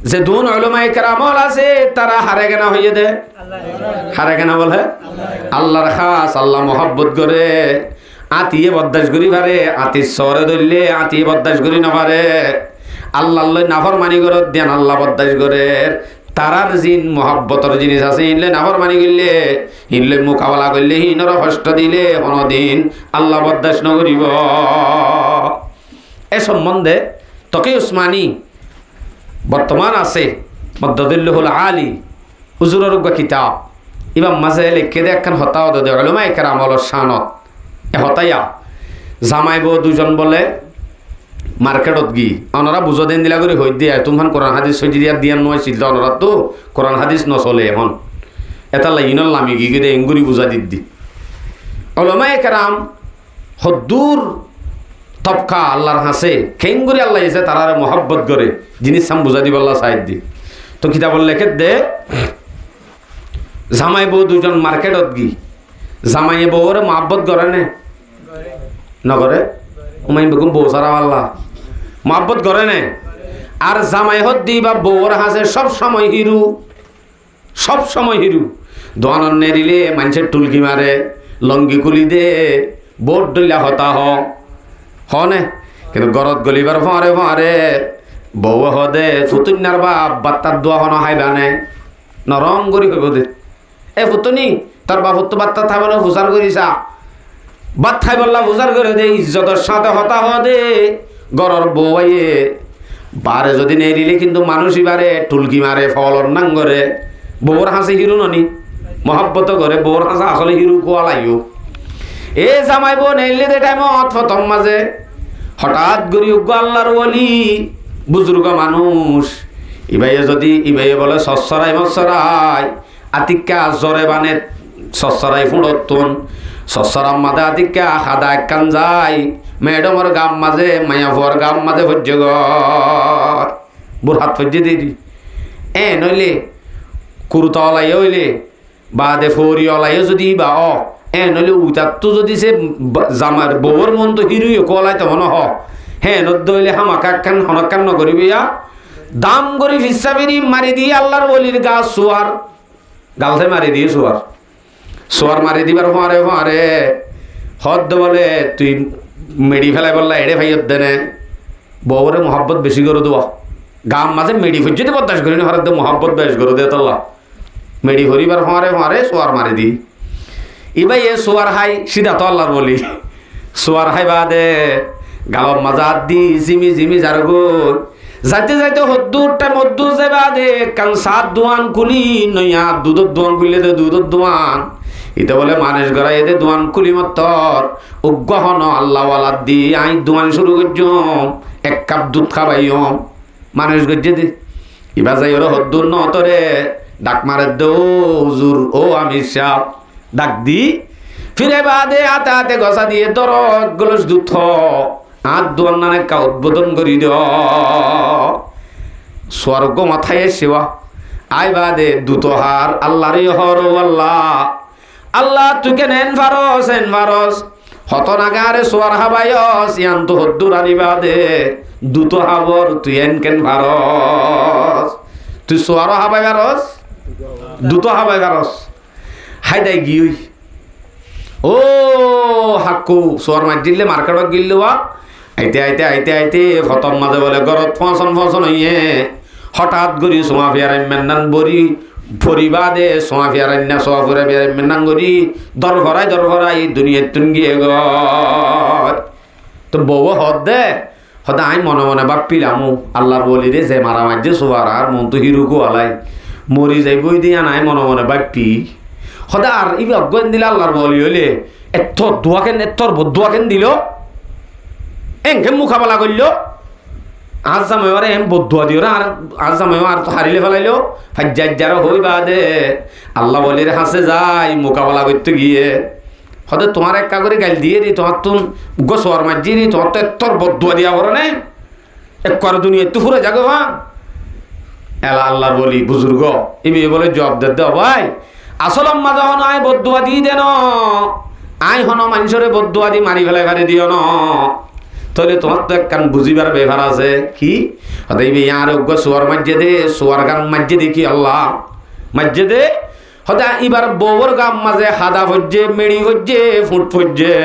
যে দুন উলামায়ে কেরামল আছে তারা হারে কেনা হইয়ে দে হারে কেনা বলে আল্লাহর খাস আল্লাহ মোহাব্বত করে আতিয়ে বরদাশ করি পারে আতি সরে ধরলে আতিয়ে বরদাশ করি না পারে আল্লাহ নাফরমানি করে দেন আল্লাহ বরদাশ করে তারার জিন মোহাব্বতর জিনিস আছে ইনলে নাফরমানি করলে ইনলে মোকাবেলা করলে হিনর কষ্ট দিলে কোনদিন আল্লাহ বরদাশ ন করিব। এ সম্বন্ধে তকি উসমানী বর্তমান আছে মদ্দুল্লাহুল আলী হুজুরের কিতাব ইমাম মাঝে লিখে দে একখান হতাও দে উলামায়ে কেরামর শানত এ হতাইয়া জামাই বউ দুজন বলে মার্কেটত গি ওনারা বুঝো দেন দিলা করে হই দিয়ে তুমখান কোরআন হাদিস সইজি দিয়া দিয়া নয় ছিল ওনারা তো কোরআন হাদিস নচলে এখন এটা লাইনল নামি গি গিয়ে এঙ্গুরি বুঝা দিদি উলামায়ে কেরাম হদ্দুর তবকা আল্লাহর হাসে খেঙ্গুরি আল্লাহ এসে তারারে মোহাব্বত করে জিনিস সাম বুঝা দিব আল্লাহ সাইড দি তো কিতাবল লেখে দে জামাই বউ দুজন মার্কেটত গি জামাইয়ে বউরে মোহাব্বত করে নে নগরে উমাই বেগম বউ সারা আল্লাহ মোহাব্বত করে নে আর জামাই হদ দি বা বউর হাসে সব সময় হিরু দোয়ানন নেরিলে মানুষের টুলকি মারে লঙ্গি কুলি দে বোট ডলিয়া হতা হনে কিন্তু গরত গলিবার ফাঁরে বউ হদে ফুতুন্যার বাপ বাত্তার দোয়া হন হাইবানে নরম করি হইব দে এ ফুতুনি তোর বাপ তো বাত্তা থাকবে না ফুসার করিসা বাত খাই বললা ফুসার করে দে ইজ্জতের সাথে হতা হদে গরর বউ আইয়ে বারে যদি নেরিলে কিন্তু মানুষই বারে টুলকি মারে ফলর নাঙ্গরে বউর হাসি হিরু ননি মহাব্বত করে বউর হাসা আসলে হিরু কোয়া লাইও এ জামাই বউ নেইলে দে টাইমত প্রথম মাঝে হঠাৎ গরি উগ্র আল্লাহর ওলি বুজুর্গ মানুষ ইবাইয়ে বলে সচ্ছরাই মচ্ছরাই আতিক্কা জরে বানে সচ্ছরাই ফুঁড়তুন সচ্ছরাম মাঝে আতিক্কা হাদা একখান যায় ম্যাডামর গাম মাঝে মায়াফর গাম মাঝে ভজ্য বুড় হাত ফজ্জে দিদি নইলে কুরুতা ওলাই হইলে বা দে ফৌরি ওলাই যদি বা নইলে উতাত্তু যদি সে জামার বউর মন তো হিরুই কলাই তখন নদ্দ হইলে হামাকা একখান হনকান নগরিবিয়া দাম করি ফিসাবিরি মারি দিয়ে আল্লাহর বলির গা সোয়ার গালতে মারি দিয়ে সোয়ার মারি দিবার ফাঁরে হদ বলে তুই মেডি ফেলাই বললা এড়ে ভাইয়ত দেনে বউরে মোহাব্বত বেশি করে দেওয়া গাম মাঝে মেডি যদি বদাস করি না হরদ মোহাব্বত বেশ করে দে তোল্লা মেডি হরিবার ফাঁরে সোয়ার মারি দি ইবাই এ সোয়ার হাই সিধা তো আল্লাহর বলি সোয়ার হাই বাদে গালব মাজাত দি জিমি যার গো যাইতে হদ্দুরটা মদ্দুর যে বাদে কারণ সাত দোয়ান খুলি নইয়া দুধর দোয়ান খুললে দে দুধর দোয়ান এটা বলে মানুষ গড়াই এতে দোয়ান খুলি মতর উগ্রহন আল্লাহওয়ালা দি আই দোয়ান শুরু করছম এক কাপ দুধ খাবাইম মানুষ গজ্জে দি ইবা যাই ওরা হদ্দুর নতরে ডাক মারে দে ও হুজুর ও আমির সাহেব ডাক দি ফিরে বাদে হাতে গসা দিয়ে দর গলস দুধ হাত দোয়ান নানে কা উদ্বোধন করি দ স্বর্গ মাথায় সেবা আই বাদে দুতহার আল্লাহরে হর আল্লাহ তুই কেন এন ভারস হত নাগারে সোয়ার হাবায়স ইয়ান তো হদ্দুর আনি বাদে দুত হাবর তুই এন কেন ভারস তুই সোয়ার হাবাই ভারস দুত হাবাই ভারস হাই দাই গিয়ে ও হাক্কু সোয়ার মার দিলে মার্কেটত গিল্লুয়া আইতে ফতম মাঝে বলে গরত ফসন হইয়ে হঠাৎ গরি সোমা ফিয়ারাই মেন্নান বরি ফরিবাদে সোমা ফিয়ারাই না সোয়া ফুরা ফিয়ারাই মেন্নান গরি দর ভরাই দুনিয়ার তুন গিয়ে তো বউ হদ আই মনে মনে বাপিলামু আল্লাহর বলি রে যে মারা মাঝে সোয়ার আর মন তো হিরুকু আলাই মরি যাই বই দিয়া নাই মনে বাপি সদা আর ই অজ্ঞান দিলে আল্লাহর বলি হইলে এত বদুয়াকেন দিল এনকে মুখাবেলা করল আজ জামাইবারে এম বদুয়া দিও আর আজ জামাই আর তো হারিলে ফেলাইল ফাজ্জার হই বাদে আল্লাহ বলির হাসে যাই মোকাবেলা করতে গিয়ে হয়তো তোমার একটা করে গাল দিয়ে দি তোমার তুন গোসর মাঝি দি তোমার তো তোর বদুয়া দিয়া বড় নেই এক করে দুনিয়া একটু ফুরে যাগো ভা এলা আল্লাহর বলি বুজুর্গ এমনি বলে জবাব দে ভাই আসল আম্মা যখন আয় বদুয়া দিয়ে দেন আই হন মানুষরে বদুয়া দি মারি ফেলাই দিও ন তাহলে তোমার তো একখান বুঝিবার ব্যাপার আছে কি হদাইবে ইয়ার অজ্ঞ সোয়ার মাঝে দে সোয়ার গান মাঝে দেখি আল্লাহ মাঝে দে হদা এবার বউর গাম মাঝে হাদা ফজ্জে মেড়ি ফজ্জে ফুট ফজ্জে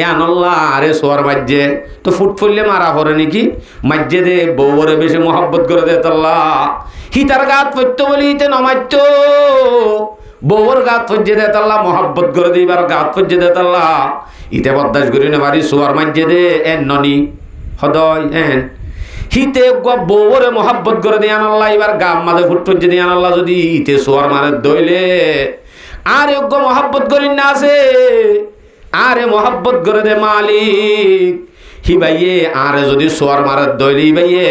এন আল্লাহ আরে সোয়ার মাঝে তো ফুট ফুললে মারা পড়ে নাকি মাঝে দে বউরে বেশি মহব্বত করে দে আল্লাহ হিতার গাত পড়তো বলি হিতে নমাইত বউর গাত ফজ্জে দে আল্লাহ মহব্বত করে দে এবার গাত ফজ্জে দে আল্লাহ ইতে বদাস করি না বাড়ি সোয়ার মাঝে দে এন ননি হদয় এন হিতে বউরে মহাব্বত করে দিয়ে আনাল্লাহ এবার গাম মাঝে ফুটফুট দিয়ে আনাল্লাহ যদি ইতে সোয়ার মারে দইলে আর যোগ্য মহাব্বত করি না আছে আরে মহাব্বত করে দে মালিক হি ভাইয়ে আরে যদি সোয়ার মারে দইলি ভাইয়ে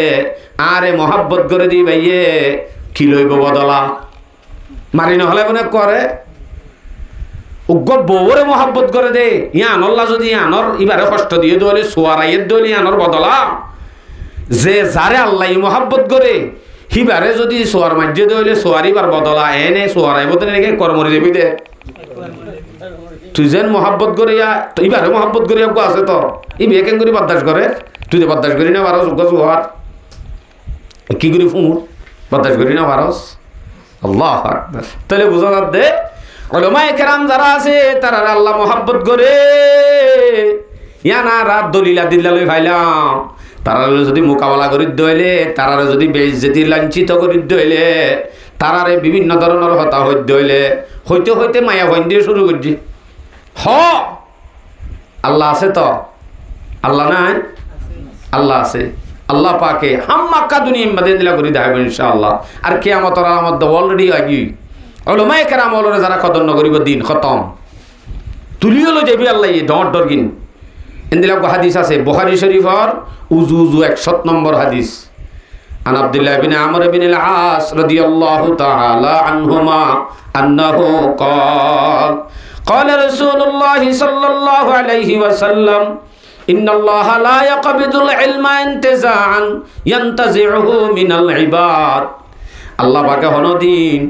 আরে মহাব্বত করে দি ভাইয়ে কি লইব বদলা মারি নহলে মনে করে উগ্র বউরে মহাব্বত করে দে ইয়া আনল্লাহ যদি আনর এবারে কষ্ট দিয়ে দইলে সোয়ার আইয়ের দইলি আনর বদলা যে যারে আল্লাহ মহাব্বত করে হিবারে যদি সোয়ার মাঝে দইলে সোয়ারিবার বদলা এনে সোয়ারাই বদলে নাকি কর্মরি দেবি দে তুই যেন মহাব্বত করে ইবারে মহাব্বত করে আছে তো ই বিয়ে কেন করে বরদাস করে তুই তো বরদাস করি না পারস সোয়ার কি করি ফুমুর বরদাস করি না পারস আল্লাহ আকবার তাহলে বুঝা যাক দে উলামায়ে কেরাম যারা আছে তারা আল্লাহ মহাব্বত করে ইয়া না রাত দলিলা দিল্লা লই ফাইলাম তারা যদি মোকাবেলা করি দইলে তারারে যদি বেইজ্জতি লাঞ্ছিত করি দইলে তারারে বিভিন্ন ধরনের হতা হইতে দইলে হইতে হইতে মায়া ভইন দিয়ে শুরু করছি আল্লাহ আছে তো আল্লাহ নাই আল্লাহ আছে আল্লাহ পাকে হাম্মাক্কা দুনিয়া মধ্যে দিলা করি দেখাবেন ইনশাআল্লাহ আর কিয়ামতের আলামত অলরেডি আগি উলামায়ে কেরাম ওলরে যারা কদর নগরিব দিন খতম তুলিও লো যাবি আল্লাহ দর দরগিন ইন্দিলা হাদিস আছে বুখারী শরীফের উজু 100 নম্বর হাদিস আন আব্দুল্লাহ ইবনে আমর ইবনে আল-আস রাদিয়াল্লাহু তাআলা আনহুমা আন্নাহু قال قال رسول الله صلى الله عليه وسلم ان الله لا يقبض العلم انتزاعا ينتزعه من العباد আল্লাহ পাকে হনদিন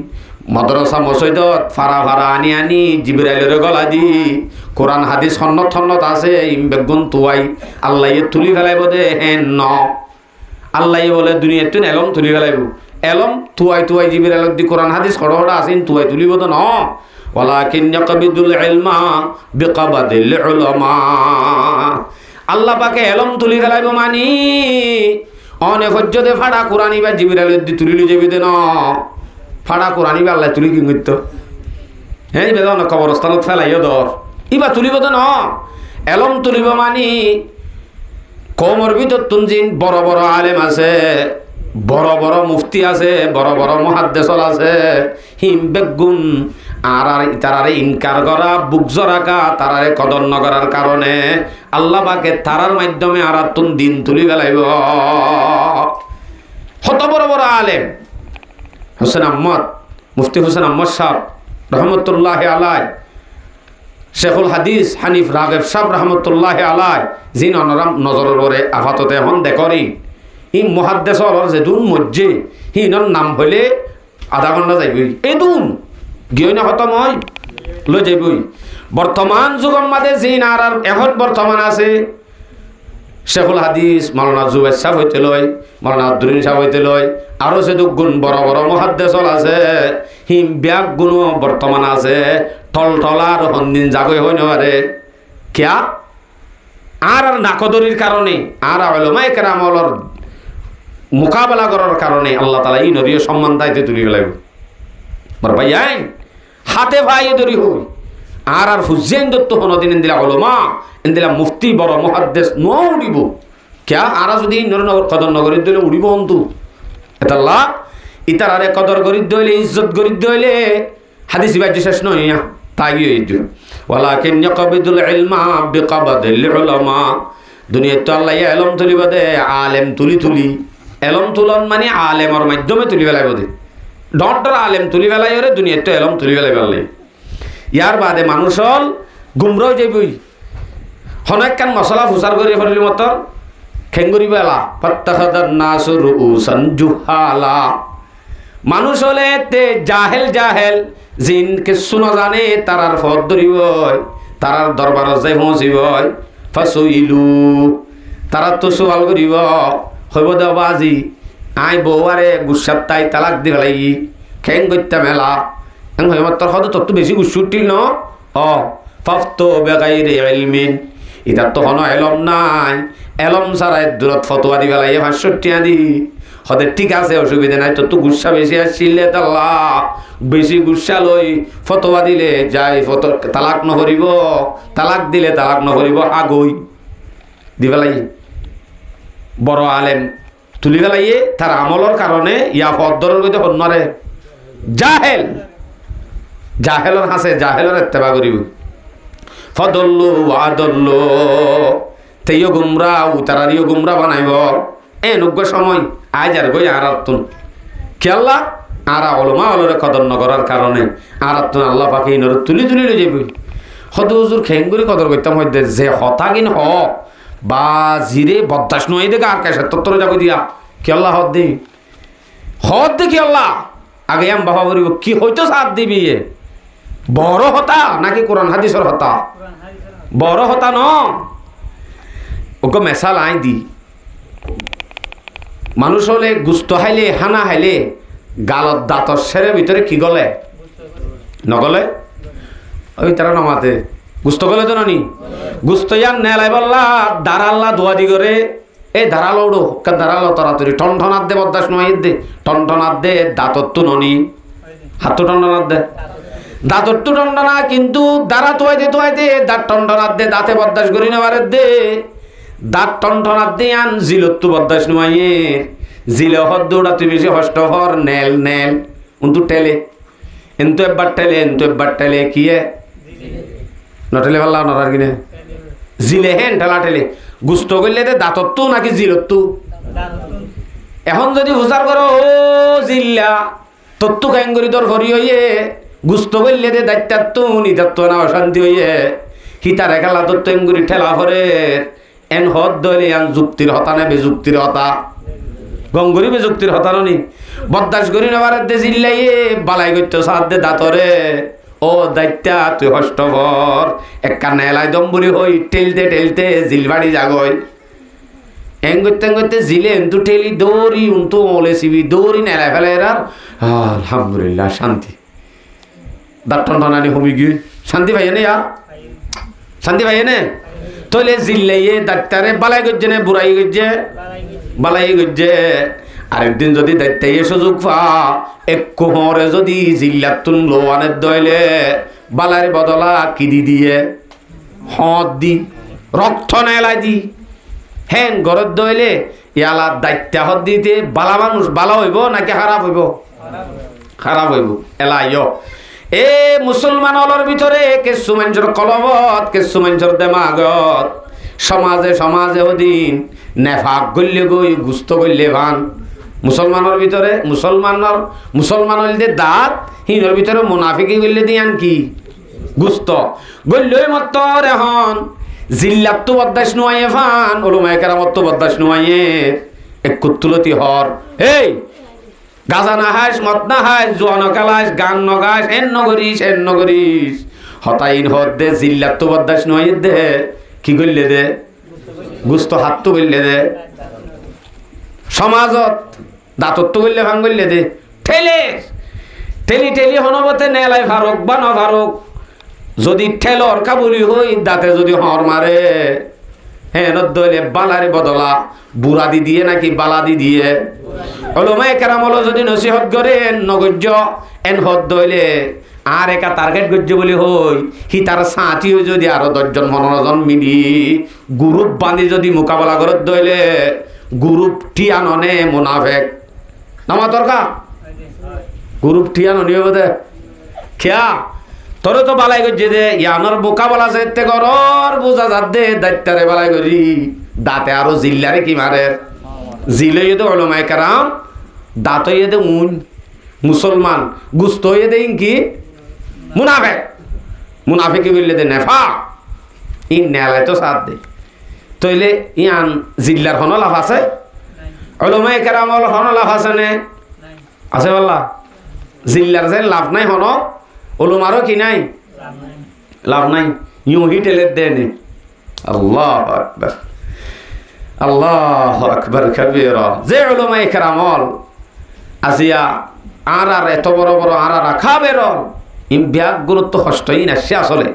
মাদ্রাসা মসজিদত ফারা ফারা আনি আনি জিবরাইলের গলা দি কোরআন হাদিস সন্নত সন্নত আছে বেগুন তুয়াই আল্লাহ তুলি ফেলাইব দে হেন ন আল্লাহ বলে দুনিয়াত তুই এলম তুলি ফেলাইব এলম তুয়াই তুয়াই জিবরাইলত দি কোরআন হাদিস খড়া আছেন তুয়াই তুলিব তো ন ওয়ালাকিন ইয়াকবিদুল ইলমা বিকাবাদিল উলামা আল্লাহ পাকে এলম তুলি ফেলাইব মানি অনে ফজ্জদে ফাড়া কোরআনি বা জিবরাইলত দি তুলিলি যাবি দে ন ফাড়া কোরআনি বা আল্লাহ তুলি কি করতো হ্যাঁ বেদন কবরস্থানত ফেলাইও দর ইবা তুলিব তো ন এলম তুলিব মানি কমর ভিতর তুনজিন বড় বড় আলেম আছে বড় বড় মুফতি আছে বড় বড় মুহাদ্দিস আছে হিম বেগুন আর তারারে ইনকার করা বুকজ রাখা তারারে কদর নগরার কারণে আল্লাহ পাকে তারার মাধ্যমে আর তুন দিন তুলি ফেলাইব কত বড় বড় আলেম হোসেন আহমদ মুফতি হোসেন আহমদ সাহেব রহমতুল্লাহ আলাই শেখুল হাদিস হানিফ রাগেব সাহেব রহমতুল্লাহ আলাই যিন অনরাম নজরের পরে আফাততে এখন দেখরি ই মুহাদ্দিসর যেদুন মজ্জে হিনর নাম হইলে আধা ঘন্টা যাইবই এদুন গিয়ে না খতম হয় লৈ যাইবই বর্তমান যুগের মাঝে যিন আর এখন বর্তমান আছে শেখুল হাদিস মাওলানা জুবের সাহেব হইতে লয় মাওলানা আব্দুল সাহেব হইতে লয় আরো সে গুণ বড় বড় মুহাদ্দিস আছে হিম ব্যাগ গুণ বর্তমান আছে টল টলার হন্দিন জাগই হই নরে কিয়া আর নাকদরির কারণে আর উলামায়ে কেরামর মোকাবেলা করার কারণে আল্লাহ তাআলা এই নবীর সম্মান দাইতে তুলি ফেলাইব বড় ভাই আইন হাতে ভাই দরি হই আর হুসেন দত্ত হনদিন দিলা উলামা ইন্দিলা মুফতি বড় মুহাদ্দিস নো উড়িব কিয়া আর যদি নরনগর কদর নগরীর দইলে উড়িব অন্তু এতাল্লাহ ইতারারে কদর করি দইলে ইজ্জত করি দইলে হাদিস বাজ্য শেষ নইয়া তাই হইজ ওয়ালাকিন ইয়াকবিদুল ইলমা বিকাবাদিল উলামা দুনিয়াত তো আল্লাহ ইলম তুলিব দে আলেম তুলি তুলি ইলম তুলন মানে আলেমর মাধ্যমে তুলি ফেলাইব দে ডর আলেম তুলি ফেলাই ওরে দুনিয়াত তো ইলম তুলি ফেলাই পারলে ইয়ার বাদে মানুষ হল গুমরাও যাইবই হনেক কান মশলা ফুসার করে ফেলির মতর খেঙ্গুরি বেলা ফাত্তাখাদান নাসু রুউসান জুহালা মানুষ হলে তে জাহেল জাহেল জিন কিছু না জানে তারার ফদ ধরিব তারার দরবার যাই পৌঁছিব ফাসুইলু তারা তো সোয়াল করিব হইব দেও বাজি আই বউ আরে গুসার তাই তালাক দি ফেলাই খেং করতে মেলা এন হইব তোর হয়তো তোর তো বেশি গুসু উঠিল ন ফাফতো বেগাইরে ইলমিন ইতার তো হন এলম নাই এলম ছাড়াই দূরত ফতোয়া দি ফেলাই 500 টাকা দি হতে ঠিক আছে অসুবিধা নাই তোর তো গুসা বেশি আসছিলে তাল্লা বেশি গুসা লই ফতোয়া দিলে যাই তালাক নহরিব তালাক দিলে তালাক নহরিব আগই দি ফেলাই বড় আলেম তুলি ফেলাইয়ে তার আমলের কারণে ইয়া পদ্মরের গতি হন্যরে জাহেল জাহেলর হাসে জাহেলর ইত্তেবা করিব ফদল্লু আদল্লু তেইও গুমরা উতারারিও গুমরা বানাইব নুগ্য সময় আজ আর গই আর তুন কি আল্লাহ আরা অলমা অলরে কদর নগরার কারণে আর তুন আল্লাহ পাকে ইনর তুলি তুলি লই যাবি হদ হুজুর খেঙ্গুরি কদর করতাম হইতে যে হতা কিন হ বা জিরে বদাস নয় দেখে আর কাছে তত্তর যাবো দিয়া কি আল্লাহ হদ দে কি আল্লাহ আগে আম বাবা বলিব কি হইতো সাথ দিবি বড় হতা নাকি কোরআন হাদিসের হতা বড় হতা ন ওকে মেশাল আই দি মানুষ হলে গুস্ত হাইলে হানা হাইলে গালত দাঁতর সেরে ভিতরে কি গলে নগলে ওই তারা নামাতে গুস্ত গলে তো নানি গুস্ত ইয়ান নেলাই বললা দাঁড়াল্লা দোয়া দি করে এই দাঁড়ালো উড়ো দাঁড়ালো তাড়াতাড়ি টনটনাত দে বদাস নয় দে টনটনাত দে দাঁতর তো ননি হাত টনটনাত দে দাঁতর তো টনটনা কিন্তু দাঁড়া তোয়াই দে দাঁত টনটনাত দে দাঁতে বদাস করি নেবারে দে দাঁত টনটনাত দে আন জিলত তো বদাস নয় জিলে হদ দৌড়া তুই বেশি হষ্ট হর নেল নেল উন্তু টেলে এন্তু একবার টেলে কি নটেলে পাল্লা নরার কিনে জিলে হেন ঠেলা ঠেলে গুস্ত করলে দে দাঁতর তো নাকি জিলত তো এখন যদি হুজার করো ও জিল্লা তোর তো ক্যাঙ্গুরি তোর ভরি হইয়ে গুস্ত করলে দে দায়িত্ব তো নিদাত্ত না অশান্তি হইয়ে হিতার একালা তোর তো এঙ্গুরি ঠেলা ভরে এন হদ দলে আন যুক্তির হতা নে বেযুক্তির হতা গঙ্গুরি বেযুক্তির হতা নি বদাস করি নেবার দে জিল্লাইয়ে বালাই করতে সাথ দে দাঁতরে ও দায়িত্বা তুই হষ্টভর একটা নেলাই দম্বুরি হই টেলতে জিলবাড়ি জাগয় এং করতে জিলে এন্তু টেলি দৌড়ি উন্তু ওলে সিবি দৌড়ি নেলাই ফেলে এরার আলহামদুলিল্লাহ শান্তি দাঁতন টানানি হমি গিয়ে শান্তি পাইয়ে নে শান্তি পাইয়ে নে তৈলে জিল্লাইয়ে দায়িত্বারে বালাই গজ্জে নে বুড়াই গজ্জে বালাই গজ্জে আরেকদিন যদি দায়িত্বে সুযোগ পা একটু হরে যদি জিল্লাতুন লোয়ানের দইলে বালার বদলা কিদি দিয়ে হদ দি রক্ত নেলাই দি হেন গরত দইলে ইয়ালার দায়িত্ব হদ দিতে বালা মানুষ বালা হইব নাকি খারাপ হইব খারাপ হইব এলাই এ মুসলমান হলর ভিতরে কিছু মানুষের কলবত কিছু মানুষের দেমাগত সমাজে ওদিন নেফাক গল্লে গই গুস্ত গল্লে ভান মুসলমানের ভিতরে মুসলমান হইলে দাঁত হিনোর ভিতরে মুনাফিকি গল্লে দিয়ান কি গুস্ত গল্লে মত এখন জিল্লাত তো বদাস নুয়াইয়ে ফান ওলমায়ে কেরামত তো বদাস নুয়াইয়ে এক কুতুলতি হর এই গাজা না হাস মত না হাস জোয়ান কালাস গান নগাস এন নগরিস হতাইন হদ দে জিল্লাত তো বদাস নুয়াইয়ে দে কি গল্লে দে গুস্ত হাত তো গল্লে দে সমাজত দাঁতত্ব করলে ভাঙ করলে দে ঠেলি হনবতে নেলাই ফারুক বা ন ফারুক যদি ঠেলর কাবুলি হই দাঁতে যদি হর মারে হ্যাঁ দলে বালারে বদলা বুড়া দি দিয়ে নাকি বালা দি দিয়ে ওলমায়ে কেরাম হলো যদি নসিহত করে নগজ্য এন হদ দইলে আর একা টার্গেট গজ্য বলি হই হি তার সাঁতি হই যদি আরো 10 জন 15 জন মিলি গ্রুপ বাঁধি যদি মোকাবেলা করত দইলে গ্রুপ টিয়াননে মুনাফেক নামা দরকার গ্রুপ টিয়ানো নিয়ে বোধে খেয়া তোরে তো বালাই করছে দে ইয়ানোর মোকাবেলা যেতে করর বোঝা যাত দে দায়িত্বারে বালাই করি দাঁতে আরো জিল্লারে কি মারে জিলে তো ওলমায়ে কেরাম দাঁত হইয়ে দে মুসলমান গুস্ত হইয়ে দে কি মুনাফেকি বললে দে নেফা ই নেলায় তো সাথ দে তইলে ইয়ান জিল্লার হন লাভ আছে ওলমায়ে কেরাম হন লাভ আছে নে আছে বললা জিল্লার যে লাভ নাই হন ওলমারও কি নাই লাভ নাই ইউ হি টেলের দেনে আল্লাহু আকবার আল্লাহু আকবার কাবীরা। যে উলামায়ে কেরামল আজিয়া আর এত বড় বড় আর রাখা বেরল ইম ব্যাগ গুরুত্ব হস্তই না সে আসলে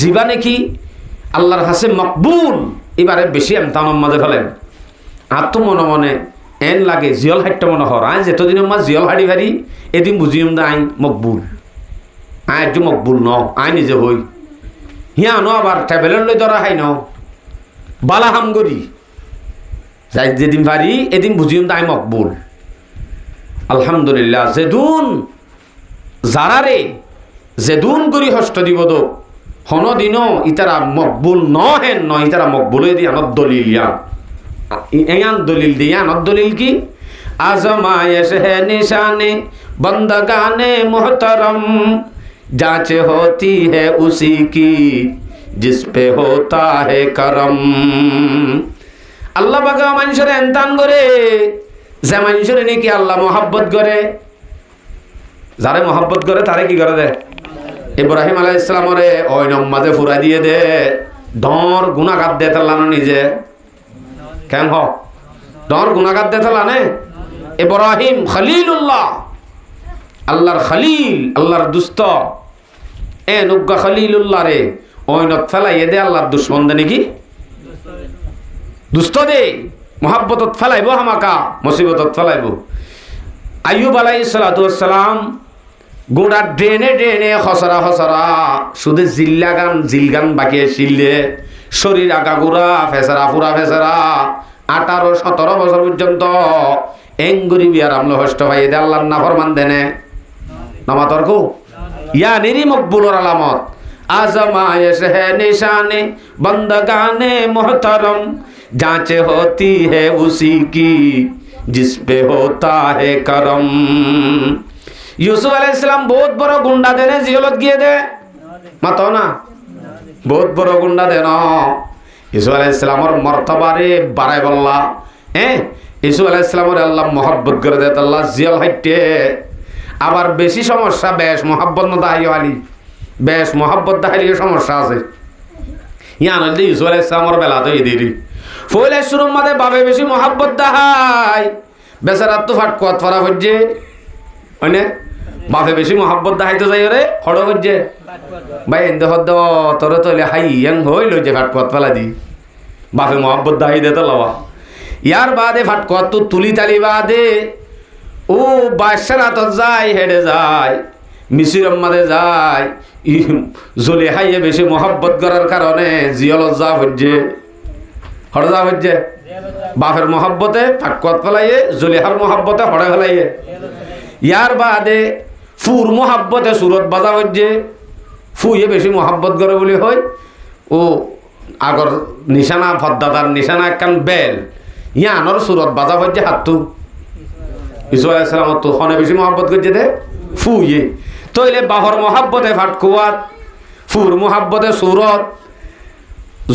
জীবানে কি আল্লাহর কাছে মকবুল এবারে বেশি এমতানোর মাঝে ফেলেন আর তো মনে মনে এন লাগে জিয়ল হাইটটা মনে হর আয় যেতদিনের মাঝ জিয়ল হাড়ি ভারি এদিন বুঝিম দা আইন মকবুল আয় একটু মকবুল ন আয় নিজে হই হিয়া ন আবার ট্যাবেলের লই ধরা হাই ন বালা হামগরি যাই যেদিন পারি এদিন বুঝিম দা আই মকবুল। আলহামদুলিল্লাহ যেদুন যারারে যেদুন করি হস্ত দিব দো হন দিন ইতারা মকবুল ন হেন ন ইতারা মকবুল দি আনত দলিল ইয়ান দলিল দি আনত দলিল কি আজমায়েশ হে নিশানে বন্দগানে মোহতরম जांच होती है उसी की जिस पे होता है करम। আল্লাহ বাগা মানুষের এন্তান করে যে মানুষের নাকি আল্লাহ মহাব্বত করে যারে মহাব্বত করে তারে কি করে দে ইব্রাহিম আলাইহিস সালামরে ওই নমাজে ফুরা দিয়ে দে দর গুনাহগার দে তাল্লানো নিজে কেন হ দর গুনাহগার দে তাল্লানে ইব্রাহিম খলিলুল্লাহ আল্লাহর খলিল আল্লাহর দুস্ত এ নুগ্গা খলিলুল্লাহ রে ওই নত ফেলাইয়ে দে আল্লাহর দুশ্মন দে নাকি দুস্ত দে মহাব্বতত ফেলাইব হামাকা মুসিবতত ফেলাইব। আইয়ুব আলাইহিস সালাতু ওয়াস সালাম গোড়া ড্রেনে ড্রেনে খসরা খসরা শুধু জিলগান বাকি শিললে শরীর আগাগোড়া ফেসরা পুরা ফেসরা 18-17 বছর পর্যন্ত এঙ্গুরি বিয়ার আমলো হষ্ট ভাই দে আল্লাহর নাফরমান দেনে নামা তর্ক ইয়া নিরি মকবুলর আলামত আজমায়েশ হে নিশানে বন্দগানে মোহতরম जांच होती है उसी की जिस पे होता है करम। यूसुफ अलैहिस सलाम बहुत बड़ा गुंडा देने जियलत गिए दे मातो ना बहुत बड़ा गुंडा देना यूसुफ अलैहिस सलाम और मर्तबा रे बाराय बल्ला यूसुफ अलैहिस सलाम और अल्लाह मोहब्बत करे दे अल्लाह जियल हट्टे আবার বেশি সমস্যা বেশ মোহাব্বত না দাহি আলি বেশ মোহাব্বত দাহিলে সমস্যা আছে ইয়া নদী ইউসুফ আলাইহিস সালামের বেলা তো এদিরি ফলে শুরুর মধ্যে বাবে বেশি মোহাব্বত দাহাই বেচারা তো ফাট কত ফরা হচ্ছে মানে বাপে বেশি মোহাব্বত দাহাইতে যাই রে হড় হচ্ছে ভাই এন্দ হদ তোরে তোলে হাই ইয়াং হইল যে ফাট কত ফেলা দি বাপে মোহাব্বত দাহাই দে তো লওয়া ইয়ার বাদে ফাট কত তো তুলি তালি বাদে ও বাদশারা তো যায় হেডে যায় মিসির মাঝে যায় জলে হাইয়ে বেশি মোহাব্বত করার কারণে জিয়ল যা হচ্ছে হড়জা হচ্ছে বাপের মহব্বতে ফাটকত ফেলাইয়ে জলিহার মহব্বতে হড়ে ফেলাইয়ে ইয়ার বাদে ফুর মহাব্বতে সুরত বাজা হচ্ছে ফুয়ে বেশি মহাব্বত করে বলি হয় ও আগর নিশানা ভদ্দাতার নিশানা একখান বেল ইয়ানোর সুরত বাজা হচ্ছে হাতু ইসু আলাইহিস সালাম তো হনে বেশি মহাব্বত করছে দে ফুয়ে তইলে বাহর মহাব্বতে ফাটকুয়াত ফুর মহাব্বতে সুরত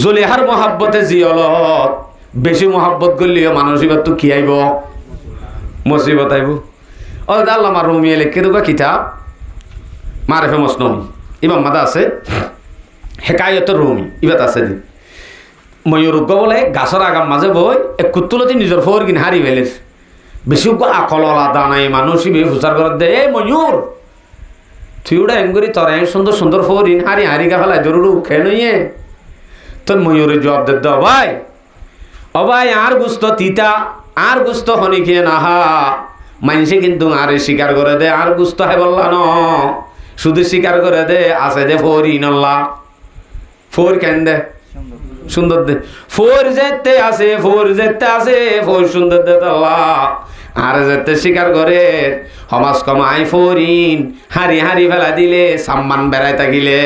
জলিহার মহাব্বতে জিয়লত বেশি মহাব্বত করলেও মানসিকত তো কি আইব মুসিবত আইব। ও আল্লামা রুমি লিখে দেবা কিতাব মারিফে মসনবী ইমাম মাদা আছে হেকায়ত রুমি ইবাত আছে দি ময়ূরজ্ঞ বলে গাছর আগাম মাঝে বই এক কুতুলতি নিজের ফোর কিনে হারি ফেলেছে বেশি আকল আলাদা নাই মানুষই বে ফুচার করে দে এ ময়ূর তুই ওটা এঙ্গুরি তোর সুন্দর সুন্দর ফোর ইন হারি হারি গা ফেলাই জরুর খেয়ে নইয়ে তোর ময়ূরের জবাব দে দ ভাই আর গুস্ত তিতা আর গুস্ত হনি খেয়ে না হা মানুষে কিন্তু আরে স্বীকার করে দে আর গুস্ত হয় বললা ন শুধু স্বীকার করে দে আছে দে ফোর ইনল্লা ফোর কেন দে সুন্দর দে ফোর যেতে আছে ফোর সুন্দর দে আল্লাহ আর যেতে স্বীকার করে সমাজ কমাই ফরিন হারি হারি ফেলা দিলে সাম্মান বেড়াই থাকিলে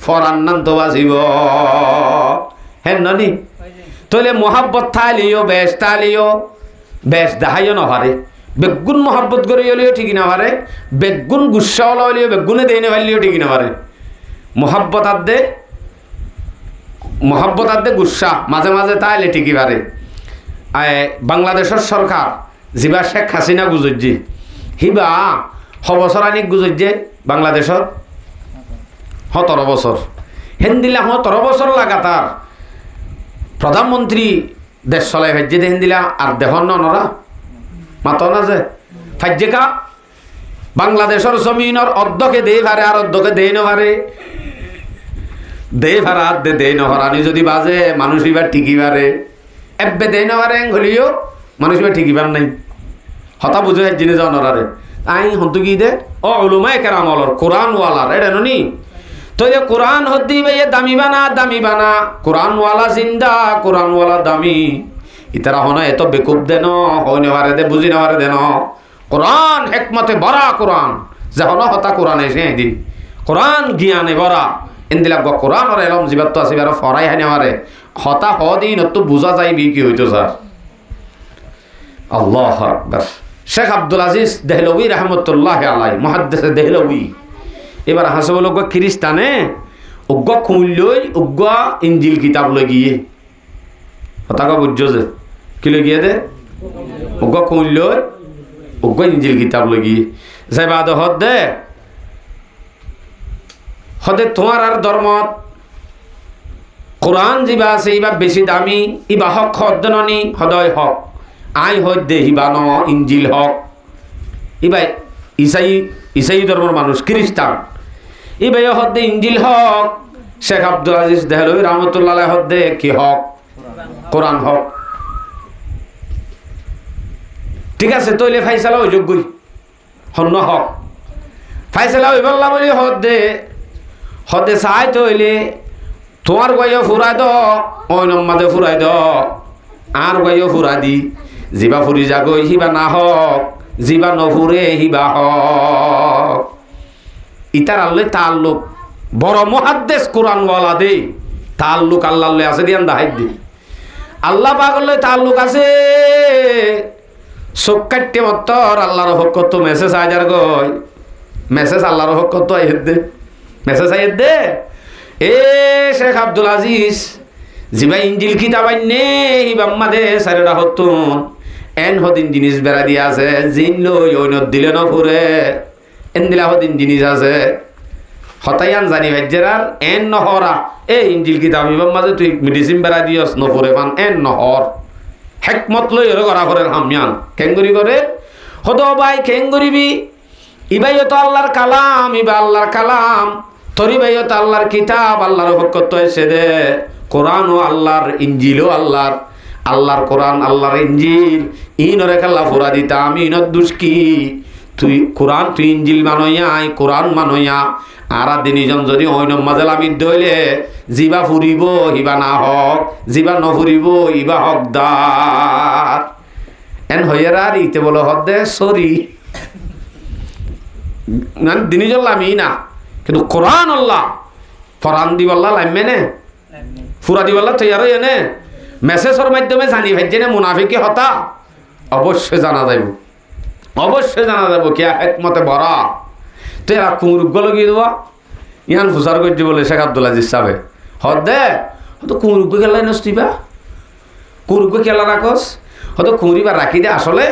ফরান্নান তো বাঁচিব হ্যাঁ ননি তলে মহাব্বত থালিও বেশ দাহাইও নহারে বেগুন মহাব্বত করে হলেও ঠিকই না পারে বেগুন গুসা হলা হলেও বেগুনে দেয় না পারলেও ঠিকই না পারে মহাব্বত আদে গুসা মাঝে মাঝে তাইলে ঠিকই পারে বাংলাদেশের সরকার যিবা শেখ হাসিনা গুজরজি হিবা বছর আনিক গুজরছে বাংলাদেশত 17 বছর হেন দিলে 17 বছর লাগাতার প্রধানমন্ত্রী দেশ চলাই ফাইজে দেখেন দিলা আর দেখন নরা মাতো না যে ফাইজে কা বাংলাদেশের জমিনের অর্ধকে দেই ভারে আর অর্ধকে দেই নভারে দেই ভাড়া দে দেই নভারানি যদি বাজে মানুষ এবার টিকি পারে এব্বে দেই নভারে হলিও মানুষ এবার টিকি পার নাই হতা বুঝে জিনিস যাও নরারে আই হন্তু কি দে ও উলুমায়ে কেরাম অলর কোরআন ওয়ালার এটা ননি তো যে কোরআন হদ্দি ভাইয়ে দামি বানা কোরআন ওয়ালা জিন্দা কোরআন ওয়ালা দামি ইতারা হন এত বেকুব দেন হয় নেওয়ারে দে বুঝি নেওয়ারে দেন কোরআন হেকমতে ভরা কোরআন যে হন হতা কোরআন এসে দিন কোরআন জ্ঞানে ভরা এন্দিলা কোরআন আর এলম জিবাত তো আসিবার ফরাই হাই নেওয়ারে হতা হদিন তো বুঝা যাইবি কি হইতো স্যার আল্লাহু আকবার শেখ আব্দুল আজিজ দেহলভী রহমতুল্লাহ আলাই মুহাদ্দিস দেহলভী এবার হাসব লোক খ্রিস্টানে উগ্র খুঁজলই উগ্র ইঞ্জিল কিতাব লই গিয়ে হতাকা বুঝছো যে কি লই গিয়ে দে উগ্র খুঁজলই উগ্র ইঞ্জিল কিতাব লই গিয়ে যাই বাদ হদে তোমার আর ধর্মত কোরআন যিবা আছে ইবা বেশি দামি ইবা হক হদ্দননি সদয় হক আই হদ্দে হিবা ন ইঞ্জিল হক ইবা ইসাই ধর্মের মানুষ খ্রিস্টান ইবাই হদ্দে ইঞ্জিল হক শেখ আব্দুল আজিজ দেহলভী রহমতুল্লাহ হদ্দে কি হক কোরআন হক ঠিক আছে তৈলে ফাইসালা যোগ্যই হন্য হক ফাইসালা হইবাল্লা বলি হদ্দে চাই তৈলে তোমার গাইও ফুরাই দ ওই নম্মাদে ফুরাই দ আর গাইও ফুরা দি জিবা ফুরি যাগই হিবা না হক জিবা নফুরে হিবা হক ইতার আল্লে তাল্লুক বড় মুহাদ্দিস কোরআন ওয়ালা দে তাল্লুক আল্লাহর আছে দিয়ান দাহাই দি আল্লাহ পাগলে তাল্লুক আছে সক্কাটে মত্তর আল্লাহর হক কত মেসেজ আইদার গয় মেসেজ আল্লাহর হক কত আইদ দে মেসেজ আইদ দে এ শেখ আব্দুল আজিজ জিবা ইঞ্জিল কিতাব আইনে হিবাম্মা দে সারেরা হতুন এন হদিন জিনিস বেড়া দিয়া আছে জিন লই ওইনত দিলে ন ফুরে এন দিলা হদিন জিনিস আছে হতাইয়ান জানি ভাজ্যেরার এন নহরা এ ইঞ্জিল কিতাব হিবাম্মা যে তুই মেডিসিন বেড়া দিয়স ন ফুরে পান এন নহর হেকমত লই ওরে করা করে হামিয়ান কেঙ্গুরি করে হদ ভাই কেঙ্গুরিবি ইবাই তো আল্লাহর কালাম ইবা আল্লাহর কালাম তরি ভাই তো আল্লাহর কিতাব আল্লাহর হকত এসে দে কোরআন ও আল্লাহর ইঞ্জিলও আল্লাহর কোরআন আল্লাহর ইঞ্জিল ইনরে কাল্লা ফুরা দিতা আমি ইনত দুষ্কি তুই কোরআন তুই ইঞ্জিল মানইয়া আই কোরআন মানইয়া আর দিনজন যদি অইন মাজাল আমি দইলে জিবা ফুরিব হিবা না হক জিবা নফুরিব ইবা হকদার এন হইয়ার আর ইতে বলো হদ্দে সরি মানে দিনজন লামি না কিন্তু কোরআন আল্লাহ ফরান দিবাল্লাহ লাইমে নে ফুরা দিবাল্লাহ তৈয়ার হইয়া নে মেসেজের মাধ্যমে জানি ভাইছে না মুনাফিকি হতা অবশ্যই জানা যাইব অবশ্যই জানা যাব কে একমতে ভরা তো এরা কুমুরুগ্য লাগিয়ে দেবা ইহান ফুসার করছি বলে শেখ আব্দুল আজিজ সাহেব হদে হয়তো কুমুরুগ্য খেলাই নস্তিবা কুমুরুগ্য খেলা রাখস হয়তো কুমুরিবা রাখি দে আসলে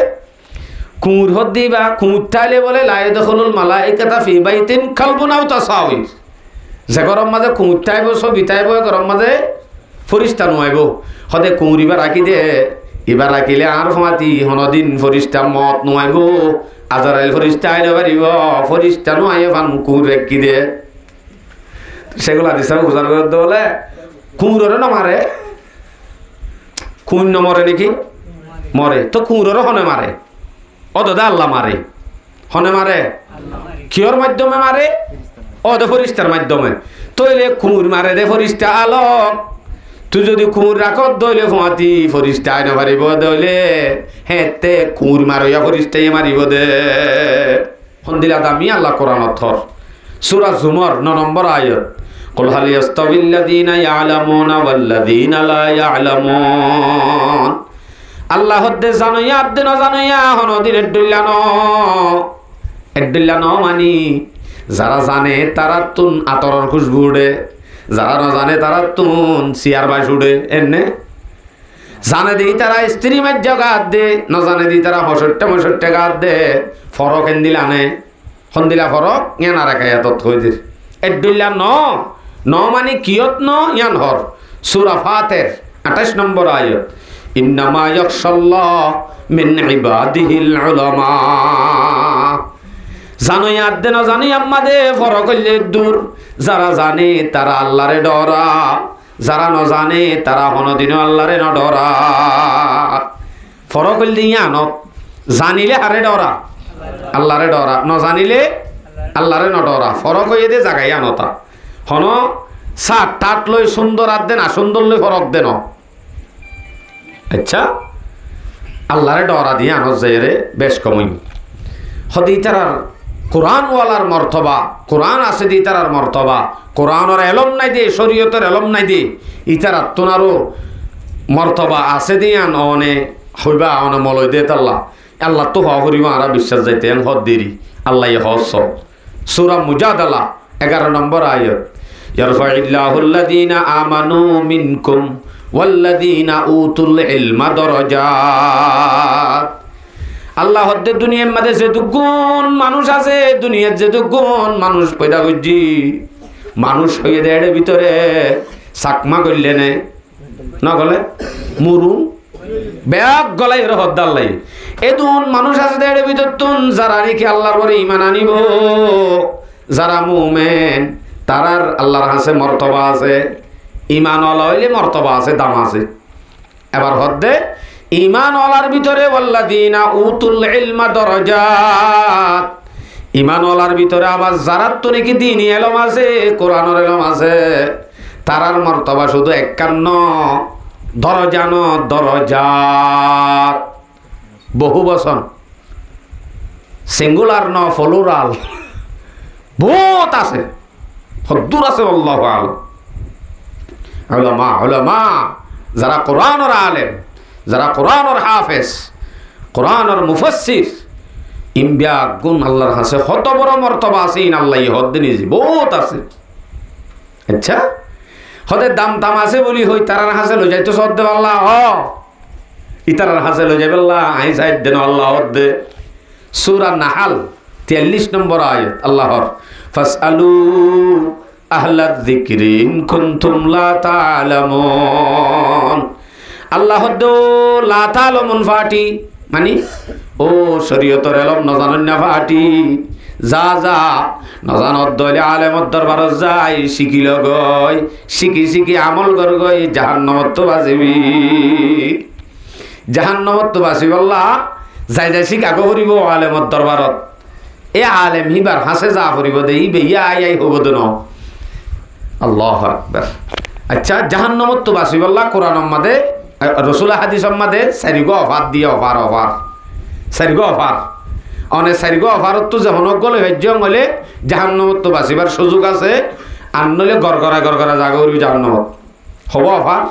কুমুর হদ দিবা কুমুরটাইলে বলে লাই দখলুল মালাইকাতা ফি বাইতিন খালবুনাও তাসাউই যে গরম মাঝে কুমুরটাইব সব বিতাইব গরম মাঝে ফরিস্তা নোয়াইব হদে কুমুরিবা রাখি দে এবার রাখিলে আর ফাঁতি হনদিন ফরিস্তা মত নোয়াইব আজারাইল ফরিস্তা আইলে পারিব ফরিস্তা নোয়াইয়ে ফান কুমুর রেখি দে সেগুলো দিশা উজার করে বলে কুমুরেরও না মারে কুমুর নমরে নাকি মরে তো কুমুরেরও হনে মারে ও দাদা আল্লাহ মারে হনে মারে কিয়র মাধ্যমে মারে ও দে ফরিস্তার মাধ্যমে তইলে কুমুর মারে দে ফরিস্তা আলোক তুই যদি কুমুর রাখত দইলে ফাঁতি ফরিস্তা আইনে মারিব দইলে হেতে কুমুর মারইয়া ফরিস্তাই মারিব দে হন্দিলা দামি আল্লাহ কোরআন অথর সূরা জুমর 9 নম্বর আয়াত কুল হাল ইয়াস্তাবিল্লাযীনা ইয়ালামুনা ওয়াল্লাযীনা লা ইয়ালামুন আল্লাহ হদ্দে জানইয়া আদ্দে না জানইয়া হনদিন এড্ডিল্লানো মানি যারা জানে তারা তুন আতরের খুশবু উড়ে যারা না জানে তারা তুন সিয়ার বাস উড়ে এনে জানে দিই তারা স্ত্রী মাজ্য গাত দে না জানে দিই তারা 65 গাত দে ফরক এন্দিলানে হন্দিলা ফরক ইয়ানা রাখাইয়া তৎ হইদির এড্ডিল্লা ন মানে কিয়ত ন ইয়ান হর সূরা ফাতির 28 নম্বর আয়াত ইন্নামা ইয়াখশাল্লাহ মিন ইবাদিহিল উলামা। জানোই আদে না জানি আমাদে ফরক হইলে দূর। যারা জানে তারা আল্লাহরে ডরা, যারা ন জানে তারা কোনদিনও আল্লাহরে ন ডরা। ফরক হইলে ইয়ানত জানিলে হারে ডরা, আল্লাহরে ডরা, ন জানিলে আল্লাহরে ন ডরা। ফরক হইয়ে দে জাগাই আনতা হন সাত টাট লই সুন্দর আর দেন, সুন্দর লই ফরক দেন। আচ্ছা আল্লাহরে ডরা দিয়ে আনত যাই রে বেশ কমই হদি তারার কোরআনওয়ালার মর্তবা, কোরআন আছে দি তারার মর্তবা, কোরআনের এলম নাই দে, শরীয়তের এলম নাই দে, ইতার আত্মনারও মর্তবা আছে দিয়ান অনে হইবা অনে মলয় দে তাল্লা আল্লাহ তো হওয়া করিবা আরা বিশ্বাস যাইতে হদ দেরি আল্লাহ হস। সূরা মুজাদালা 11 নম্বর আয়াত, ইয়ারফাইল্লাহুল্লাযীনা আমানু মিনকুম ওয়াল্লাযীনা উতুল ইলমা দারাজাত। আল্লাহ হদ্দে দুনিয়ার মধ্যে যে দুগুণ মানুষ আছে, দুনিয়ার যে দুগুণ মানুষ পয়দা করছি, মানুষ হয়ে দেয় ভিতরে চাকমা করলে নে না গলে মুরু ব্যাগ গলাই হদ্দার লাই এদুন মানুষ আছে দেয় ভিতর তুন যারা নাকি আল্লাহর পরে ইমান আনিব, যারা মুমেন তারার আল্লাহর হাসে মর্তবা আছে, ইমান ওয়ালা হইলে মর্তবা আছে, দাম আছে। এবার হদ্দে ইমান ওয়ালার ভিতরে ওয়াল্লাযীনা উতুল ইলমা দারাজাত, ইমান ওয়ালার ভিতরে আবার যারা তো নাকি দ্বীনি ইলম আছে, কোরআনের ইলম আছে, তারার মর্তবা শুধু 51 দরজা ন দরজাত, বহু বচন, সিঙ্গুলার ন প্লুরাল, বহুত আছে, হদ্দুর আছে। আল্লাহু আ'লাম। উলামা উলামা যারা কোরআনের আলেম, যারা কোরআনের হাফেজ, কোরআনের মুফাসসির, ইমবিয়া গুণ আল্লাহর কাছে কত বড় মর্তবা আছে, ইন আল্লাহ হদ নিজে বহুত আছে। আচ্ছা হদের দাম দাম আছে বলি হই তারার হাসে লই যাইতো সদ দে আল্লাহ হ ইতারার হাসে লই যাবে আল্লাহ আই সাইদ দেন আল্লাহ হদে। সূরা নাহাল 43 নম্বর আয়াত আল্লাহর, ফাসআলু আহলায যিকরি ইন কুনতুম লা তা'লামুন। আল্লাহ দো লা তা'লামুন ফাটি মানে ও শরীয়তের ইলম ন জানেন না ফাটি, যা যা নজানত দলে আলেমত দরবার যাই শিখি লগই, শিখি শিখি আমল কর গই, জাহান্নামত তো বাঁচিবি, জাহান্নামত তো বাঁচিব। আল্লাহ যাই যাই শিখা গো ফুরিব আলেমত দরবারত, এ আলেম হিবার হাসে যা ফুরিব দে ই বেইয়া আই আই হব দে ন। আল্লাহু আকবার। আচ্ছা জাহান্নামত তো বাঁচিব আল্লাহ কোরআন মাদে রসুল হাদিস মাদে সারিগো অফার দিয়ে অফার অফার সারিগো অফার অনেক সারিগো অফারত তো যখন গলে হজ্জং হলে জাহান্নামত তো বাঁচিবার সুযোগ আছে, আর নইলে গড়গড়া গড়গড়া জাগা উড়ি জাহান্নামত হব অফার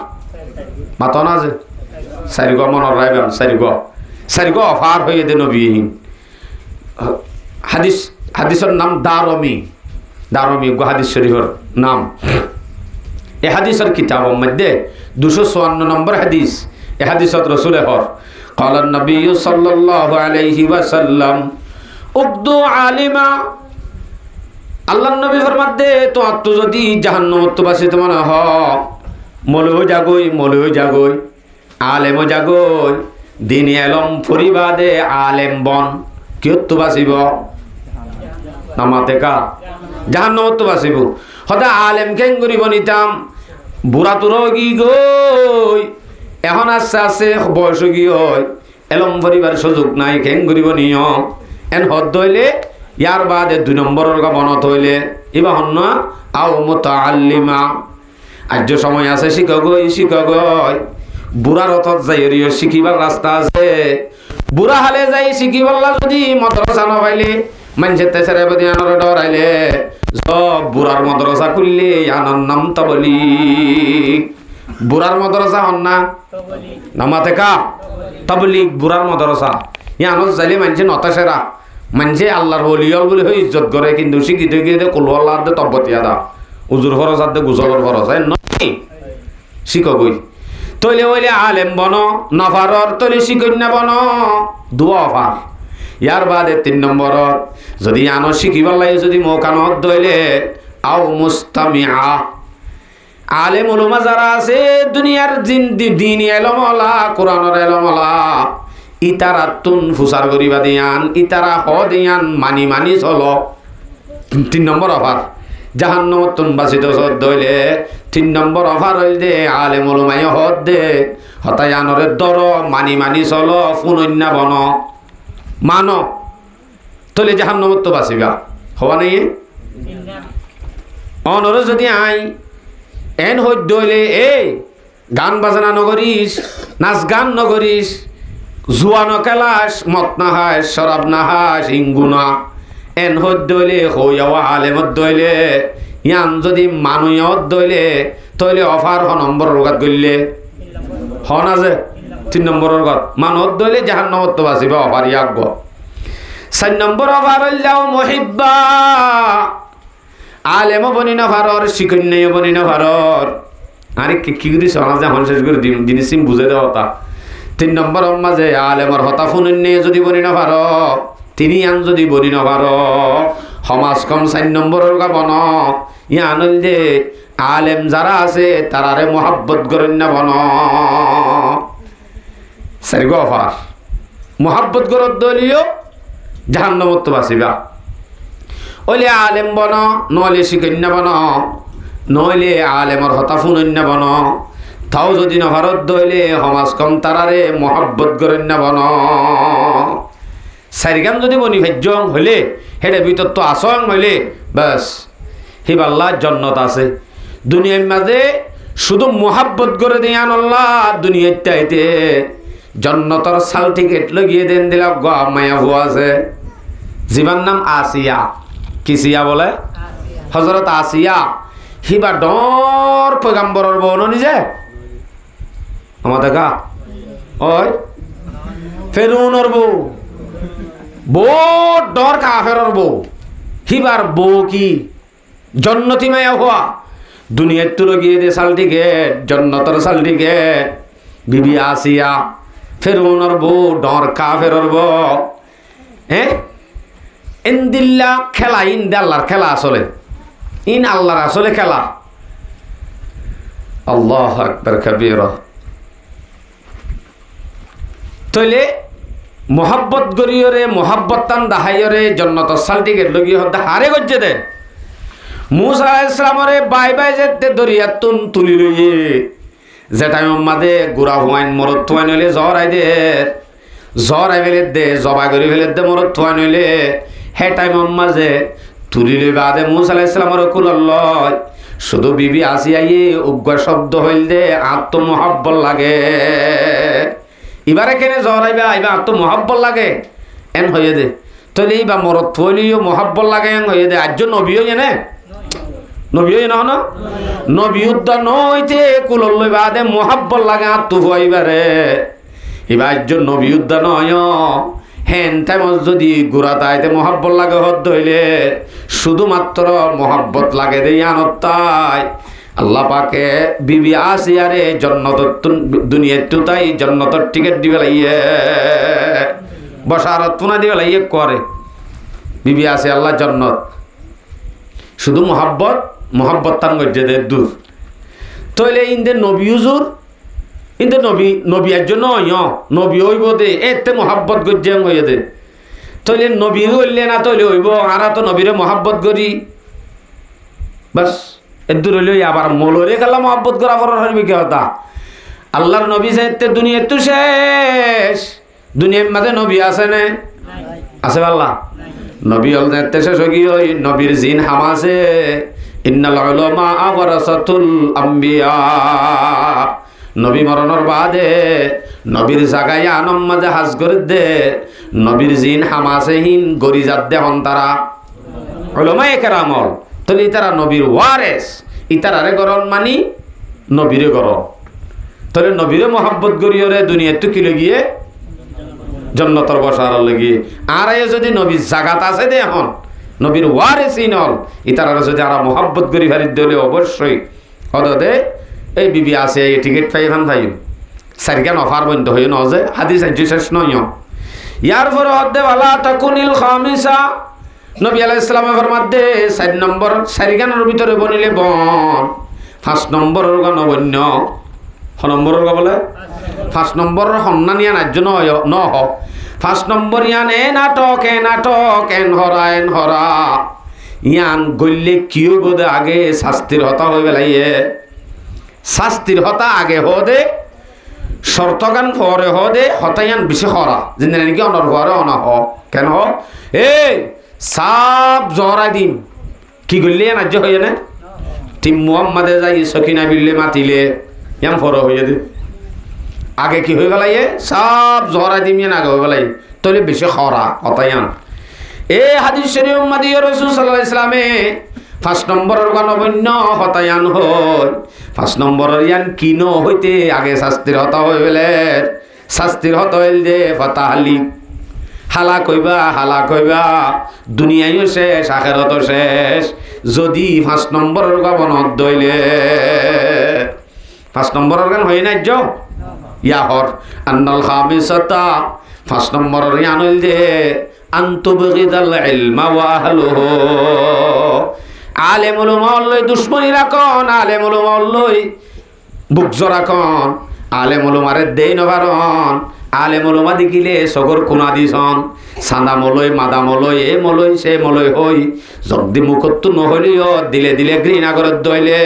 মাত না যে সারিগো মনের রাইবেন সারিগো সারিগো অফার হয়ে দে নবীহীন। হাদিস হাদিসের নাম দারমি, দারমি হাদিস শরীফের নাম। এ হাদিসের কিতাবের মধ্যে 254 নম্বর হাদিস, এ হাদিসত রসুলে হর قال النبي صلى الله عليه وسلم উকদু আলিমা। আল্লাহর নবী ফরমাত দে তো আত্ম যদি জাহান্নামত তো বাসিত মনে হ মলও জাগই মলও জাগই আলেমও জাগই, দিন এলম ফরিবাদে আলেম বন কিয় তো বাসিব নামাতে কা জাহান্নামত তো বাসিব। হদা আলেম কেন করিব নিতাম বুড়া তোর কি গই এখন আস্তে আস্তে বয়স কি হয় এলম ভরিবার সুযোগ নাই, কেন করিব নিয়ম এন হদ হইলে ইয়ার বাদে 2 নম্বরের বনত হইলে এবার হন না আও মুতাআল্লিমা। আজ সময় আছে শিখ গই শিখ গই, বুড়ার অথত যাই শিখিবার রাস্তা আছে, বুড়া হালে যাই শিখিবার যদি মাদ্রাসা না পাইলে মানুষের তেসরে বদি আনার ডরাইলে সব বুড়ার মাদ্রাসা খুললে আনার নাম তাবলীগ। বুড়ার মাদ্রাসা হন না নামাতে কা তাবলীগ বুড়ার মাদ্রাসা ইয়ানত যাইলে মানুষে নতাসেরা মানুষে আল্লাহর ওলিয়ল বলে হয়ে ইজ্জত করে, কিন্তু শিক্ষিত গিয়ে কলু আল্লাহ দে তব্বতিয়া দা উজুর ফরজ আর দে গুজলের ফরজ নয় শিখগই তৈলে হইলে আলেম বন নফারর তৈলে শিকন্যা বন দুয়া অফার। ইয়ার বাদে 3 নম্বরত যদি আনো শিখিবার লাগে যদি মৌকানত দইলে আও মুস্তামিআ আলেম উলামা যারা আছে দুনিয়ার দিন এলমলা কোরআনের এলমলা ইতারা তুন ফুসার করিবা দিয়ান ইতারা হ দিয়ান মানি মানি চলো 3 নম্বর অফার জাহান্নামত তুন বাসিত দইলে 3 নম্বর অফার হইল দে আলেম উলামায়ে হদ দে হতায়ানরে দর মানি মানি চলো ফুনন্যা বন মানো তলে জাহান্নামত তো বাসিবা হওয়া নাই অনরে যদি আই এন হইত দইলে এই গান বাজনা নগরিস নাচ গান নগরিস জুয়া নকেলাস মত না হাস শরাব না হাস ইঙ্গুনা এন হইত দইলে হইয়াওয়া আলেমত দইলে ইয়ান যদি মানুয়ত দইলে তইলে অফার হ নম্বর রোগাত গইলে হ না যে 3 নম্বরের গত মানত দইলে জাহান্নামত তো বাসিবা অফার ইয়াক 4 নম্বর অফার হইলাও মুহিব্বা আলেম বনি না ভারর শিকন্যায় বনি না ভারর আরে কি করি সমাজে হন শেষ করে জিনিস বুঝে দেওয়া তা 3 নম্বর মাঝে আলেমর হতা ফুনন্যে যদি বনি না ভার তিনি আন যদি বনি না ভার সমাজ কম 4 নম্বরের গা বন ইয়া আনল দে আলেম যারা আছে তারারে মোহাব্বত করেন না বন 4 অফার মোহাব্বত করত দলিও জাহান্নামত বাসিবা ওইলে আলেম বন নইলে শিকন্যা বন নইলে আলেমর হতা ফুনন্যা বন তাও যদি না ভারত দইলে সমাজ কম তারারে মোহাব্বত করেন না বন 4 গাম যদি বনি ভাজ্যং হইলে হেডে ভিতর তো আসং হইলে বাস হিবাল্লাহ জান্নাত আছে দুনিয়ার মাঝে শুধু মোহাব্বত করে দিয়ান আল্লাহ দুনিয়ার চাইতে জান্নাতের সাল টিকেট লাগিয়ে দেন দিলা গো মায়া হুয়া আছে জীবন নাম আসিয়া কিসিয়া বলে হযরত আসিয়া হিবা ডর পয়গম্বরের বউ নিজে আমাদের কা ওই ফেরউনের বউ বহুত ডর কাফেরের বউ হিবার বউ কি জান্নাতি মায়া হওয়া দুনিয়ার তুলো গিয়ে দে সাল টিকেট জান্নাতের সাল টিকেট বিবি আসিয়া ফেরউনের বউ ডর কাফেরের বউ হ্যাঁ ইনদিল্লা খেলা ইন আল্লাহর খেলা আসলে ইন আল্লাহর আসলে খেলা আল্লাহু আকবার কবীরা তইলে মোহাব্বত গরিয়রে মোহাব্বত তান দাহাইয়রে জান্নাত সালটিকে লগি হদ হারে গজ্জে দে মুসা আলাইহিস সালামরে বাই বাই যেতে দরিয়াতুন তুলি লইয়ে যেটা মাদে গুড়া হুয়াইন মরত থুয়াই নইলে জ্বর আই দে জ্বর আই ফেলে দে জবা করি ফেলে দে মরত থুয়াই নইলে হে টাইম মাঝে তুলি লই বাদে মুসা আলাইহিস সালামরে কুলল্লয় শুধু বিবি আসিয়াইয়ে উগ্র শব্দ হইল দে আত্মমহাব্বত লাগে এবারে কেনে জ্বর আইবা আইবা আত্মমহাব্বত লাগে এন হইয়ে দে তইলে বা মরত থইলিও মহাব্বত লাগে এন হইয়ে দে আজ নবীও জানে নবীও না না নবী উদ্দা নইতে কুলল্লই বাদে মহাব্বত লাগে আত্ম হইবারে এবার আজ নবী উদ্দা নয় হেন টাইম যদি গুড়া তাইতে মহাব্বত লাগে হদ হইলে শুধুমাত্র মহাব্বত লাগে দেই আনতাই আল্লাহ পাকে বিবি আসিয়ারে জান্নাত দুনিয়াতে তাই জান্নাতের টিকিট দিবে লাইয়ে বসারত পুনা দিবে লাইয়ে করে বিবি আসি আল্লাহ জান্নাত শুধু মহাব্বত তার মধ্যে দে দূর তইলে ইনদের নবী হুজুর কিন্তু নবী একজন নয় নবী হইব দে এতে মহাব্বত গজ্জে হইয়া দে তইলে নবী হইলে না তইলে হইব আর তো নবীরে মহাব্বত করি বাস এদূর হইলে আবার মলরে গেলা মহাব্বত করা বড় হইবে কি কথা আল্লাহর নবী সাইতে দুনিয়া তো শেষ দুনিয়ার মাঝে নবী আছে না আছে আল্লাহ নবী হল দেখতে শেষ হই ওই নবীর জিন হামাছে ইন্নাল উলামা ওয়ারাসাতুল আম্বিয়া নবী মরণের বাদে নবীর জাগায় আনম মাঝে হাজ করে দে নবীর জিন হামাসেহীন গরি জাত দে হন তারা উলামায়ে কেরামল তলি তারা নবীর ওয়ারেস ইতারারে গরণ মানি নবীরে গরণ তলে নবীরে মহাব্বত গরিয়রে দুনিয়া তো কি লগিয়ে জান্নাতের বসার লগিয়ে আর যদি নবীর জাগাত আছে দে এখন নবীর ওয়ারেস ইনল ইতারারে যদি আর মহাব্বত গরি ভারি দিলে অবশ্যই হদে এই বিবি আছে এই টিকিট পাই এখান পাই সারিকান অফার বন্ধ হয়ে ন যে হাদিস আজ শেষ নয় ইয়ার পরে হদ্দে ওয়ালা তাকুনিল খামিসা নবী আলাইহিস সালামের ফরমাতে 4 নম্বর সারিকানের ভিতরে বনিলে বন 5 নম্বরের গণবন্য নম্বরের বলে 5 নম্বরের সন্নানিয়া নার্য ন হ 5 নম্বর ইয়ান এ নাটক এন হরা ইয়ান গল্লে কি হইব দে আগে শাস্তির হতা হয়ে বেলাইয়ে শাস্তির হতা আগে দে শর্তগান পরে দে হতায়ান বেশি হরা যেন নাকি অনর পরে অনা হ কেন হ এই সাপ জহরাই দিন কি গল্লে নার্য হয়ে না টিম মুহাম্মাদে যাই সকিনা বিল্লে মাতিলে ইয়াম ফর হয়ে দে আগে কি হয়ে গেলাইয়ে সব জহরাই দিম ইয়ান আগে হয়ে গেলাই তাহলে বেশি খরা হতায়ান এই হাদিস শরীফ মাদিয় রাসূল সাল্লাল্লাহু আলাইহি সাল্লামে 5 নম্বরের গণবন্য হতায়ান হয় 5 নম্বরের ইয়ান কিনো হইতে আগে শাস্তির হতা হয়ে গেলে শাস্তির হতা হইল দে ফাতাহালি হালাক হইবা দুনিয়ায়ও শেষ আখিরাতও শেষ যদি 5 নম্বরের গবনত দইলে 5 নম্বরের গান হই না যো ইয়াহর আন্নাল খামিসাতা 5 নম্বরের ইয়ান হইল দে আনতুবগিদাল ইলমা ওয়া আহলুহু আলেমুল মাওলাই দুশমনী রাখন আলেমুল মাওলাই বুকজ রাখন আলেমুল মারে দেই নবারন আলেমুল মা দেখিলে সগর কোনা দিছন সাদা মলই মাদা মলই এ মলই সে মলই হই যদি মুখত্তু নহলিও দিলে দিলে ঘৃণা করে দইলে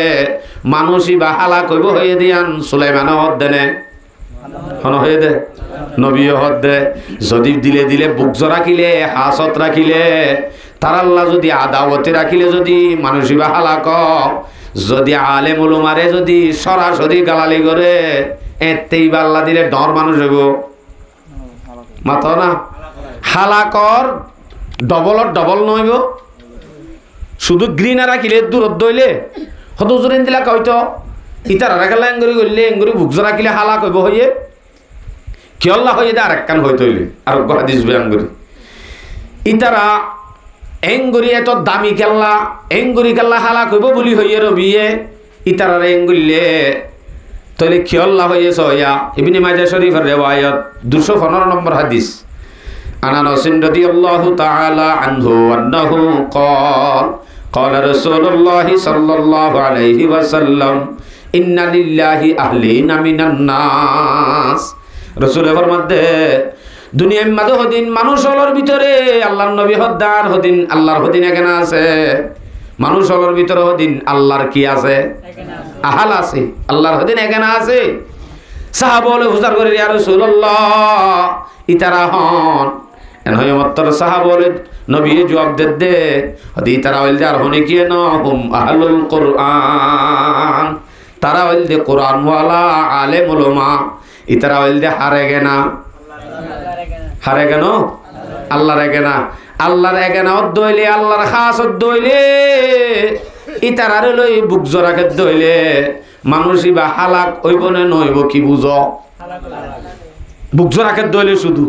মানুষই বা হালা কইব হয়ে দিয়ান সুলাইমান হদ দেনে হন হয়ে দে নবী হদ দে যদি দিলে দিলে বুকজ রাখিলে হাসত রাখিলে তার আল্লাহ যদি আদাওয়াতে রাখিলে যদি মানুষই বা হালা ক যদি আলেমুল মারে যদি সরাসরি গালালি করে এতেই বা আল্লাহ দিলে ডর মানুষ হইব মাথা না হালাকর ডবল নইব শুধু গ্রিনা রাখিলে দূরত দইলে হত জোরেন দিলা কইতো ইতার রাখালে এঙ্গুরি করলে এঙ্গুরি বুকজ রাখিলে হালা কইব হইয়ে কি আল্লাহ হইয়ে দে আরেক কান হইতে হইলে আর হাদিস বে এঙ্গুরি ইতারা এঙ্গুরি এত দামি কেল্লা এঙ্গুরি কেল্লা হালা কইব বলি হইয়ে রবিয়ে ইতারা এঙ্গুলিলে তাহলে কি আল্লাহ হইয়েছ ইয়া ইবনে মাজাহ শরীফের রিওয়ায়াত 215 নম্বর হাদিস আনাস রাদিয়াল্লাহু তাআলা আনহু আন্নাহু ক্বালা রাসূলুল্লাহ সাল্লাল্লাহু আলাইহি ওয়াসাল্লাম ইন্না লিল্লাহি আহলিনা মিনান নাস রাসূল ফরমাতে দুনিয়ার মাঝে হদিন মানুষ হলোর ভিতরে আল্লাহর নবী হদ্দার হদিন আল্লাহর হদিন এখানে আছে মানুষ হলোর ভিতরে হদিন আল্লাহর কি আছে আহাল আছে আল্লাহর হদিন এখানে আছে সাহাবা বলে হুজার করে ইয়া রাসূলুল্লাহ ইতারা হন এন হয় মত্তর সাহাবা বলে নবী জবাব দে হদি ইতারা হইল আর হনে কি না হুম আহলুল কুরআন তারা হইল দে কুরআন ওয়ালা আলেম উলামা ইতারা হইল দে হারে গেনা আল্লাহর এগেনা আল্লাহর এগেনা দইলে আল্লাহর খাস দইলে ইতারারে লই বুক জরাকে দইলে মানুষই বা হালাক হইবনে নইব কি বুঝ বুক জরাকে দইলে শুধু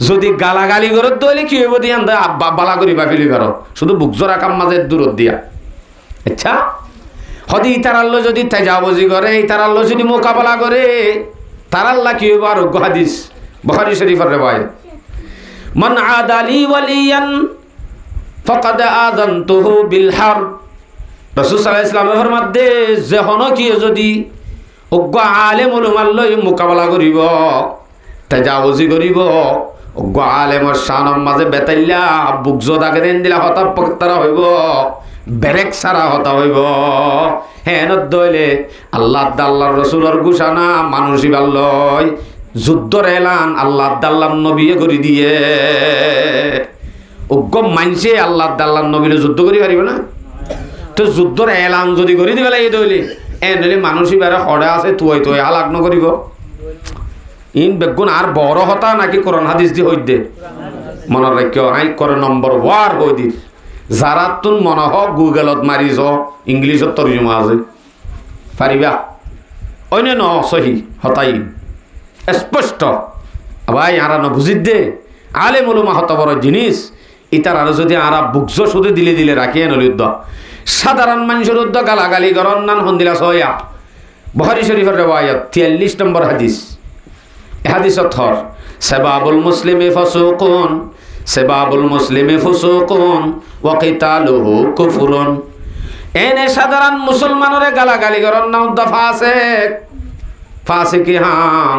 যদি গালাগালি করে দইলে কি হইব দিয়ান বালা করি বাফিলি করো শুধু বুক জরা কাম মাঝে দূরত দিয়া আচ্ছা হদি ইতারাল্লো যদি তেজাবজি করে ইতারাল্লো যদি মোকাবেলা করে তার আল্লাহ কি হইব আর হাদিস বুখারী শরীফের রিওয়ায়াত মান আদালি ওয়ালিয়ান ফাকাদ আযানতুহু বিল হারব রাসূল সাল্লাল্লাহু আলাইহি ওয়াসাল্লামের ফরমাতে যে হনো কি যদি অজ্ঞ আলেম উলামার লই মোকাবেলা করিব তাজাউজি করিব অজ্ঞ আলেমর শানের মাঝে বেতাইলা বুক জদাকে দেন দিলা হতা পক্তারা হইব বেরেক সারা হতা হইব হেন দইলে আল্লাহর রাসূলের ঘোষণা মানুষই ভালই যুদ্ধর এলান আল্লাহ দাল্লাম নবী করে দিয়ে অজ্ঞ মানছে আল্লাহ দাল্লাম নবীরে যুদ্ধ করি পারিব না তো যুদ্ধর এলান যদি করে দিবে লাগে দইলে এনলে মানুষই বেড়া হড়ে আছে তুই হালাক নকরিব ইন বেগুন আর বড় হতা নাকি কোরআন হাদিস দি হই দে মনে রাখিও আই করে নম্বর 1 হই দি যারা তুন মনে হ গুগলত মারিছ ইংলিশত তরজমা আছে পারিবা অন্য ন সহি হতাই স্পষ্ট ভাই আরা ন বুঝিত দে আলেম উলামা হত বড় জিনিস ইতার আর যদি আরা বুকজ শুধু দিলে রাখিয়ে নলিদ্দ সাধারণ মানুষের উদ্দ গালাগালি গরন নান হন্দিলা সয়া বুখারী শরীফের রিওয়ায়াত 43 নম্বর হাদিস হাদিস থর সাবাবুল মুসলিমি ফুসুকুন ওয়া কিতালুহু কুফরুন এনে সাধারণ মুসলমানরে গালাগালি করার নাম দা ফাসেক, ফাসেকি হাম,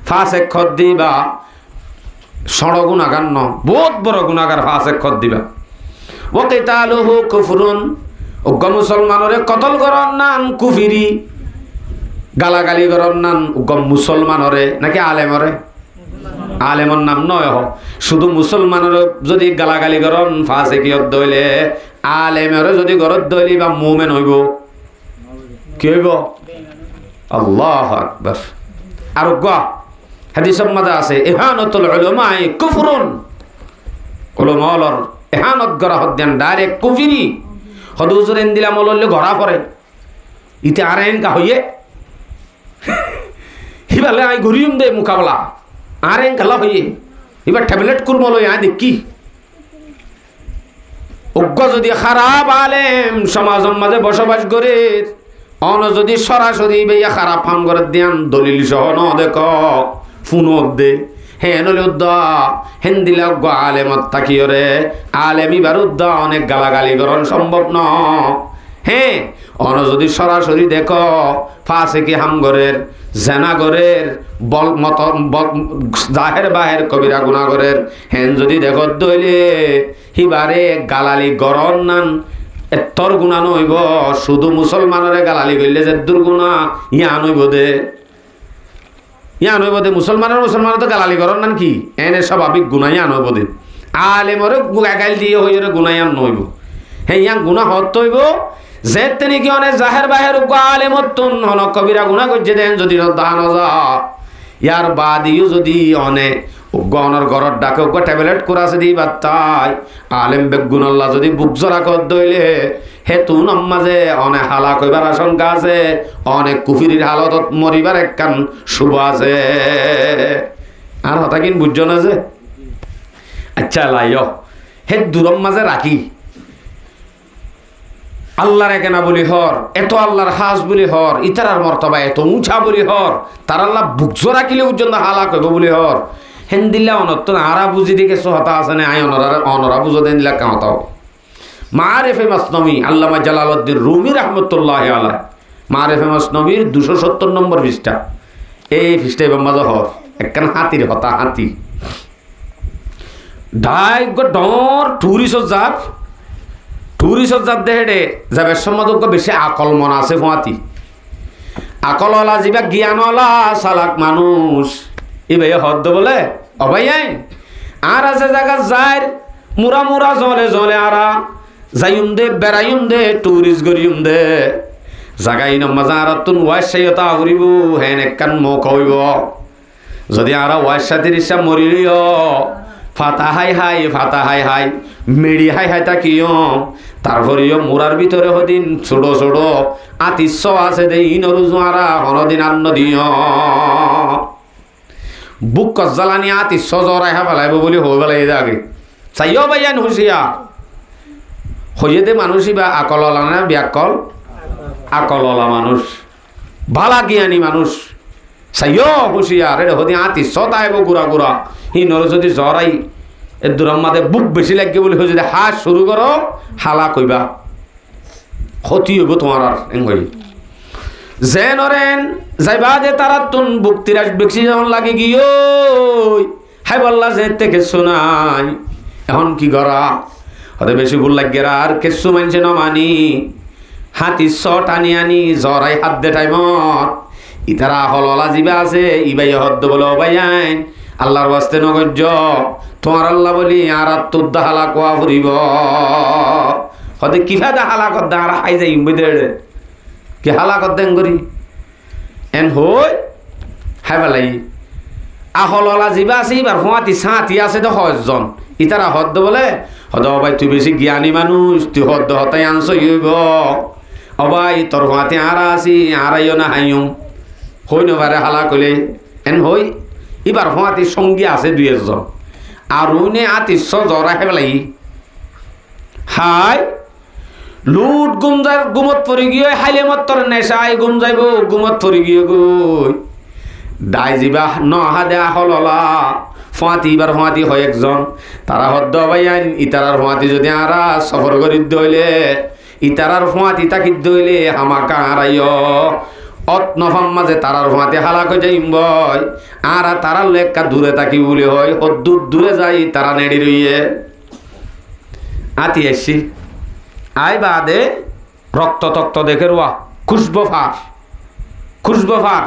ফাসেক খত দিবা সড় গুনাগার ন, বহুত বড় গুনাগার ফাসেক খত দিবা। ও কিতালুহু কুফরুন, উগ্র মুসলমানরে কতল করার নাম কুফিরি, গালাগালি করার নাম উগ্র মুসলমানরে নাকি আলেমরে? আলেমর নাম নয় হ, শুধু মুসলমানের যদি গালাগালি করন ফাসেকিয়ত দইলে, আলেমের যদি গরত দইলি বা মুমেন হইব, কি হইব? আল্লাহু আকবার। আর গা হাদিসের মধ্যে আছে ইহানাতুল উলামায়ে কুফরুন, উলামার ইহানত করা হদ্দেন ডাইরেক্ট কুফরি। হদুজুরেন দিলা মললে ঘরা পড়ে ইতে আরেন কা হইয়ে হিবালে আই ঘুরিম দে মুকাবলা আরেন কালা হইয়ে এবার ট্যাবলেট কুরম লই আই দেখি অজ্ঞ যদি খারাপ আলেম সমাজের মাঝে বসবাস করে অন যদি সরাসরি বেয়া খারাপ ফাম করে দেন দলিল সহ ন দেখ ফুনক দে হে নলে উদ্দা হেন্দিলা অজ্ঞ আলেমত থাকিওরে আলেমি বার উদ্দা অনেক গালাগালি করন সম্ভব ন। হ্যাঁ অন যদি সরাসরি দেখ ফাসেকি হামগরের জেনাগরের বল মত জাহের বাহের কবিরা গুনাগরের হেন যদি দেখ দইলে হিবারে গালালি গরন নান এত্তর গুণা নইব, শুধু মুসলমানরে গালালি করলে যে দুর্গুণা ইয়া নইব দে, ইয়া নইব দে। মুসলমানের তো গালালি গরন নান কি এনে স্বাভাবিক গুণা ইয়া নইব দে। আলেমরে গাইল দিয়ে হইরে গুণা ইয়া নইব। হ্যাঁ ইয়া গুণা হত হইব যে তিনি কি অনেক জাহের বাহের আলেমতুন হন কবিরা গুণা করছে দেন যদি দান যা ইয়ার বাদিও যদি অনেক গণর গরর ডাকে ট্যাবলেট করে আছে দিই বা তাই আলেম বেগুন আল্লাহ যদি বুক জরা কর দইলে হেতু নমাজে অনেক হালা কইবার আশঙ্কা আছে, অনেক কুফিরির হালতত মরিবার একখান শুভ আছে। আর হতা কিন বুঝছো না যে আচ্ছা লাইও হে দূরম মাঝে রাখি আল্লাহর একেনা বলি হর, এত আল্লাহর হাস বলি হর, ইতারার মর্তবা এত উঁচা বলি হর, তার আল্লাহ বুক জরা কিলে উজ্জন্ত হালা কইব বলি হর হেন্দিল্লা অনত আরা বুঝি দিকে সোহতা আছে না আই অনরা বুঝো দেন দিলা কাঁতাও। মারেফে মাসনবী আল্লামা জালালউদ্দিন রুমি রহমতুল্লাহ আলাইহি মারেফে মাসনবীর 270 নম্বর পৃষ্ঠা, এই পৃষ্ঠায় বাম্বাজা হর একখান হাতির হতা হাতি ডাই গো ডর টুরিস্ট জাত দেহে যাবে সমাজক বেশি আকল মন আছে ফুয়াতি আকলওয়ালা যিবা জ্ঞানওয়ালা চালাক মানুষ এভাবে হদ্দ বলে অবাই আর আছে জায়গা যায় মুরা মুরা জলে জলে আরা যাইম দে বেড়াইম দে টুরিস্ট গরিম দে জাগাই নমাজা আর তুন ওয়াইসাইতা ঘুরিব হেন একখান মুখ হইব যদি আর ওয়াইসাতির ইচ্ছা মরিলিও ফাতা হাই হাই মেড়ি হাই তাকিও তারপরেও মুরার ভিতরে হদিন ছোট ছোট আতিশ্য আছে দে ইনরু জোয়ারা হনদিন আন্ন দিও বুক কজ্জালানি আতিশ্য জরাই হা ফেলাইব বলে হয়ে ফেলাই আগে চাইও ভাইয়ান হুঁশিয়া হইয়ে দে মানুষই বা আকলওয়ালা না ব্যাকল আকলওয়ালা মানুষ ভালা জ্ঞানী মানুষ চাইও হুঁশিয়ার এটা হদিন আতিশ্য তাইব গুড়া গুড়া ইনর যদি জরাই এর দূরম্মাতে বুক বেশি লাগবে বলে যদি হাস শুরু করো হালা কইবা ক্ষতি হইব তোমার আর এঙ্গই যে নরেন যাইবা যে তারা তুন বুক তিরাস বেশি যখন লাগে গিয়ে হাই বললা যে থেকে শোনাই এখন কি করা হতে বেশি ভুল লাগে আর কেসু মানছে না মানি হাতি টানি আনি জরাই হাত দে টাইমত ইতারা হললা যিবা আছে ইবাই হদ্দ বলে অবাই আইন আল্লাহর বাস্তে নগর্য তোমার আল্লাহ বলি আর তোর হালা কোয়া ফুরিব হতে কিভাবে হালা কর আর হাই যাই বুঝে কি হালা কর দেন করি এন হই হাই পেলাই আহললা যিবা আছে এবার হুঁয়াতি সাঁতি আছে তো হজন ইতারা হদ্দ বলে হদ অবাই তুই বেশি জ্ঞানী মানুষ তুই হদ্দ হতাই আনছ হইব অবাই তোর হুঁয়াতি আরা আছি আরাইও না হাইম হই নবারে হালা কইলে এন হই এবার হুঁয়াতি সঙ্গী আছে দুই একজন আর উনি আতিশ্য জরা হেবেলাই হাই লুট গুমজার গুমত পরি গিয়ে হাইলে মত্তর নেশাই গুম যাইব গুমত পরি গিয়ে গই ডাই যিবা নহা দেয়া হললা ফুয়াতি এবার ফুয়াতি হয় একজন তারা হদ্দ ভাই আইন ইতারার ফুয়াতি যদি আরা সফর করি দইলে ইতারার ফুয়াতি তাকি দইলে হামাকা হারাইয় অত নফাম মাঝে তারার ফুয়াতে হালাক হয়ে যাইম বয় আর তারার লেখা দূরে তাকি বলে হয় ও দূরে যাই তারা নেড়ি রইয়ে আতি এসছি আই বাদে রক্ত তক্ত দেখে রোয়া খুশব ফার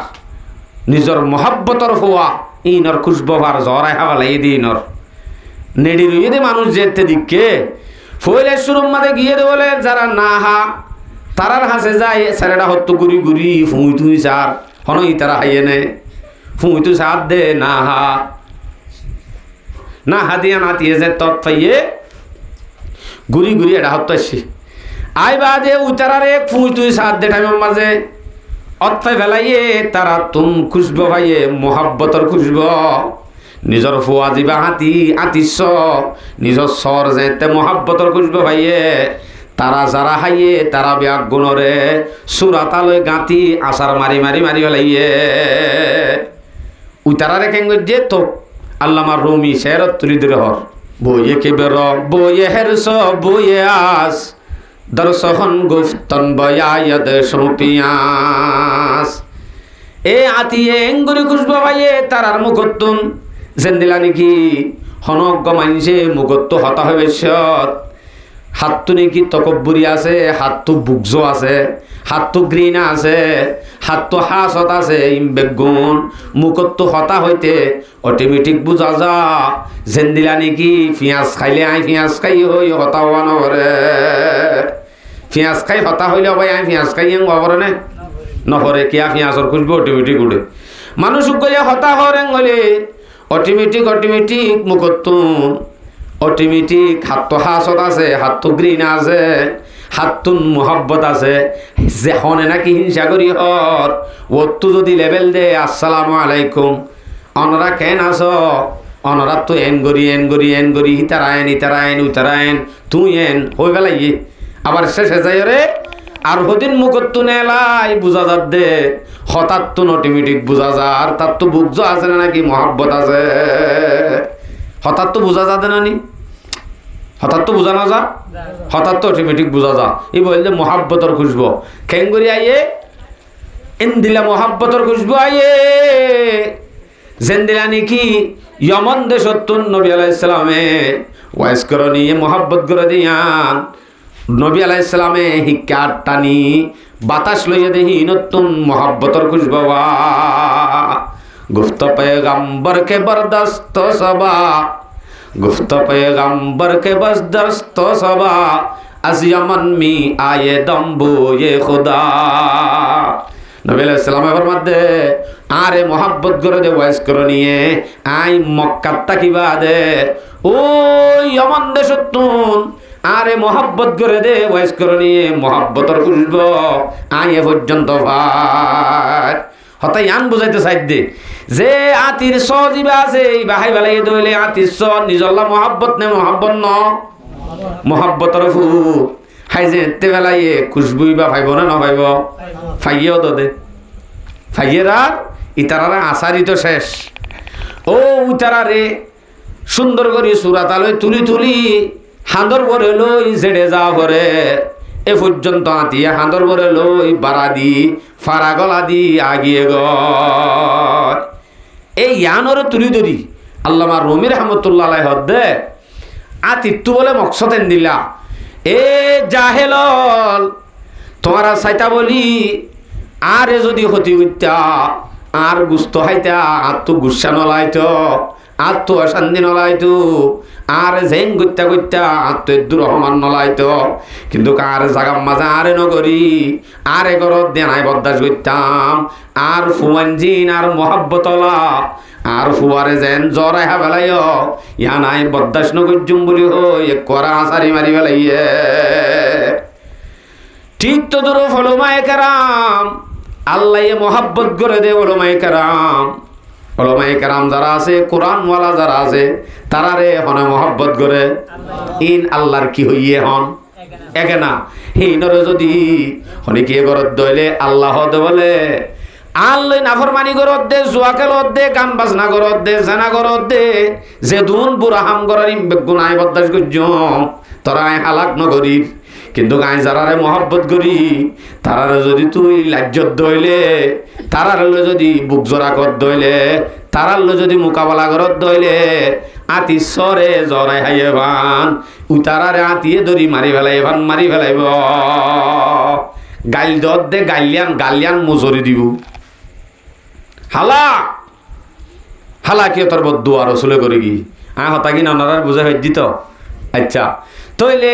নিজর মহাব্বতর হওয়া ইনর খুশব ফার জরাই হাওয়ালা এই দিনর নেড়ি রইয়ে দে মানুষ যেতে দিকে ফইলে শুরুর মাঝে গিয়ে দে বলে যারা না হা তারার হাসে যায় ছেলেটা হত্য গুড়ি গুড়ি ফুঁই তুই সার হনই তারা হাইয়ে নে ফুঁই তুই সার দে না হা দিয়া নাতিয়ে যে তৎ পাইয়ে গুড়ি গুড়ি এটা হত্য আসছি আই বাদে উতারারে ফুঁই তুই সার দে টাইমের মাঝে অতফাই ফেলাইয়ে তারা তুম খুশব ভাইয়ে মোহাব্বতর খুশব নিজর ফুয়া দিবা আতিস নিজর সর যেতে মোহাব্বতর খুশব ভাইয়ে তারা যারা হাইয়ে তারা ব্যাগ গুণরে সুরাতালয় গাঁতি আসার মারি ফেলাইয়ে উতারারে কেন যে তো আল্লামার রুমি শেরত তুলি দূরে হর বইয়ে কে বের বইয়ে হেরস বইয়ে আস দর্শন গুফতন বয়ায়দ সুপিয়াস এ আতিয়ে এঙ্গুরি খুশব ভাইয়ে তারার মুখতুন জেন্দিলা নাকি হনজ্ঞ মানছে মুখত হতা হবে সৎ হাতটো নাকি তকব্বুরি আছে হাতটো বুকজো আছে হাতটো গ্রিনা আছে হাতটো হাসত আছে বেগুন মুখত হতা হইতে অটোমেটিক বুঝা যা জেন্দিলা নাকি পিঁয়াজ খাইলে আই পিঁয়াজ খাই হই হতা হওয়া নরে পিঁয়াজ খাই হতা হইলে ভাই আই পিঁয়াজ খাই হবরে নে নহরে কিয়া পিঁয়াজর খুঁজবে অটোমেটিক উঠে মানুষ গিয়ে হতা হরেন হইলে অটোমেটিক মুখতুন অটোমেটিক হাতটো হাসত আছে হাতটো গ্রিন আছে হাতটোন মোহাব্বত আছে যে হনে নাকি হিংসা করি হর ওতো যদি লেভেল দে আসসালামু আলাইকুম অনরা কেন আস অনরা তো এন গরি ইতারায়ন উতারায়ন তুই এন হয়ে গেলাই আবার শেষে যাই রে আর হদিন মুখত নেলাই বুঝা যাত দে হঠাৎ তো অটোমেটিক বুঝা যা আর তার তো বুঝ আছে না নাকি মহাব্বত আছে হঠাৎ তো বুঝা যাতে নানি হঠাৎ তো বুঝা না যা হঠাৎ তো অটোমেটিক বুঝা যা এই বললে মহাব্বতর খুঁজব খেঙ্গুরি আইয়ে এন দিলা মহাব্বতর খুঁজব আইয়ে যেন দিলা নাকি ইয়মন দেশত্তুন নবী আলাইহিস সালামে ওয়াইস করে নিয়ে মহাব্বত করে দিয়ান নবী আলাইহিস সালামে হিক্কার টানি বাতাস লইয়া দেহি নতুন মহাব্বতর খুঁজব গুফত पैगंबर के बर्दाश्त सबा गुफ्त पैगंबर के बर्दाश्त सबा आज यमन में आए दम्बो ये खुदा नबी अलैहिस सलाम फरमाते आरे मोहब्बत करे दे ওয়াইজ করে নিয়ে আই মক্কা তাকিবা দে ও यमन দেশতুন আরে মোহাব্বত করে দে ওয়াইজ করে নিয়ে মোহাব্বতর খুঁজব আই এ পর্যন্ত ভাই হতাই আন বুঝাইতে চাই দে যে আতির সজিবা আছে এই বাহাই বেলাই দইলে আতির স নিজল্লা মহাব্বত নে মহাব্বত ন মহাব্বতর ফু হাই যে এতে বেলাই খুশবুই বা ভাইব না ভাইব ফাইয়েও তো দে ফাইয়েরা ইতারারা আসারি তো শেষ ও ইতারা রে সুন্দর করে সুরাতালয় তুলি হাঁদর ভরে লই জেড়ে যা ভরে এ পর্যন্ত আতিয়ে হাঁদর ভরে লই বাড়া দি ফারা গলা দি আগিয়ে গ এই ইয়ানরে তুলি ধরি আল্লামা রুমি রহমতুল্লাহ আলাইহি হদ্দে আতিত্তু বলে মকসদেন দিলা এ জাহেল তোমারা সাইতা বলি আরে যদি হতি হইতা আর গুস্ত হাইতা আর তো গুসা নলাইতো আর তো অশান্তি নলাইতো আর জেং গুত্তা আর তো দূর রহমান নলাইতো কিন্তু কার জাগাম মাজা আরে নগরী আরে ঘরত দেনাই বদাস করতাম আর ফুয়ানজিন আর মহাব্বতলা আর ফুয়ারে যেন জ্বর আহা বেলাই ইয়া নাই বদাস নগরজুম বলি হই করা আসারি মারি বেলাইয়ে ঠিক তো দূর ফলমায়ে কেরাম আল্লাহ মহাব্বত করে দে ওলামায়ে কেরাম যারা আছে কোরআনওয়ালা যারা আছে তারা রে হনে মহাব্বত করে ইন আল্লাহর কি হইয়ে হন একে না হিনরে যদি হনে কি গরত দইলে আল্লাহ দে বলে আল্লাহ নাফরমানি গরত দে জুয়া খেলত দে গান বাজনা গরত দে জানা গরত দে যে দুন বুড়া হাম গরার ইম বেগুনাই বদাস গজ্জম তোরা হালাক নগরীর কিন্তু গাই যারারে মহব্বত করি তারারে যদি তুই লাজ্জত দইলে, তারারে যদি বুক জোড়া কর দইলে, তারার যদি মোকাবেলা করত দইলে আতি সরে জরাই হাইয়ে ভান উতারারে আতিয়ে ধরি মারি ফেলাই ভান মারি ফেলাইব। গাইল দত দে গাইলিয়ান গালিয়ান মজুরি দিব। হালা হালা কি তোর বদুয়া রসুলে করি কি হতা কি নানার বুঝে দিত। আচ্ছা তইলে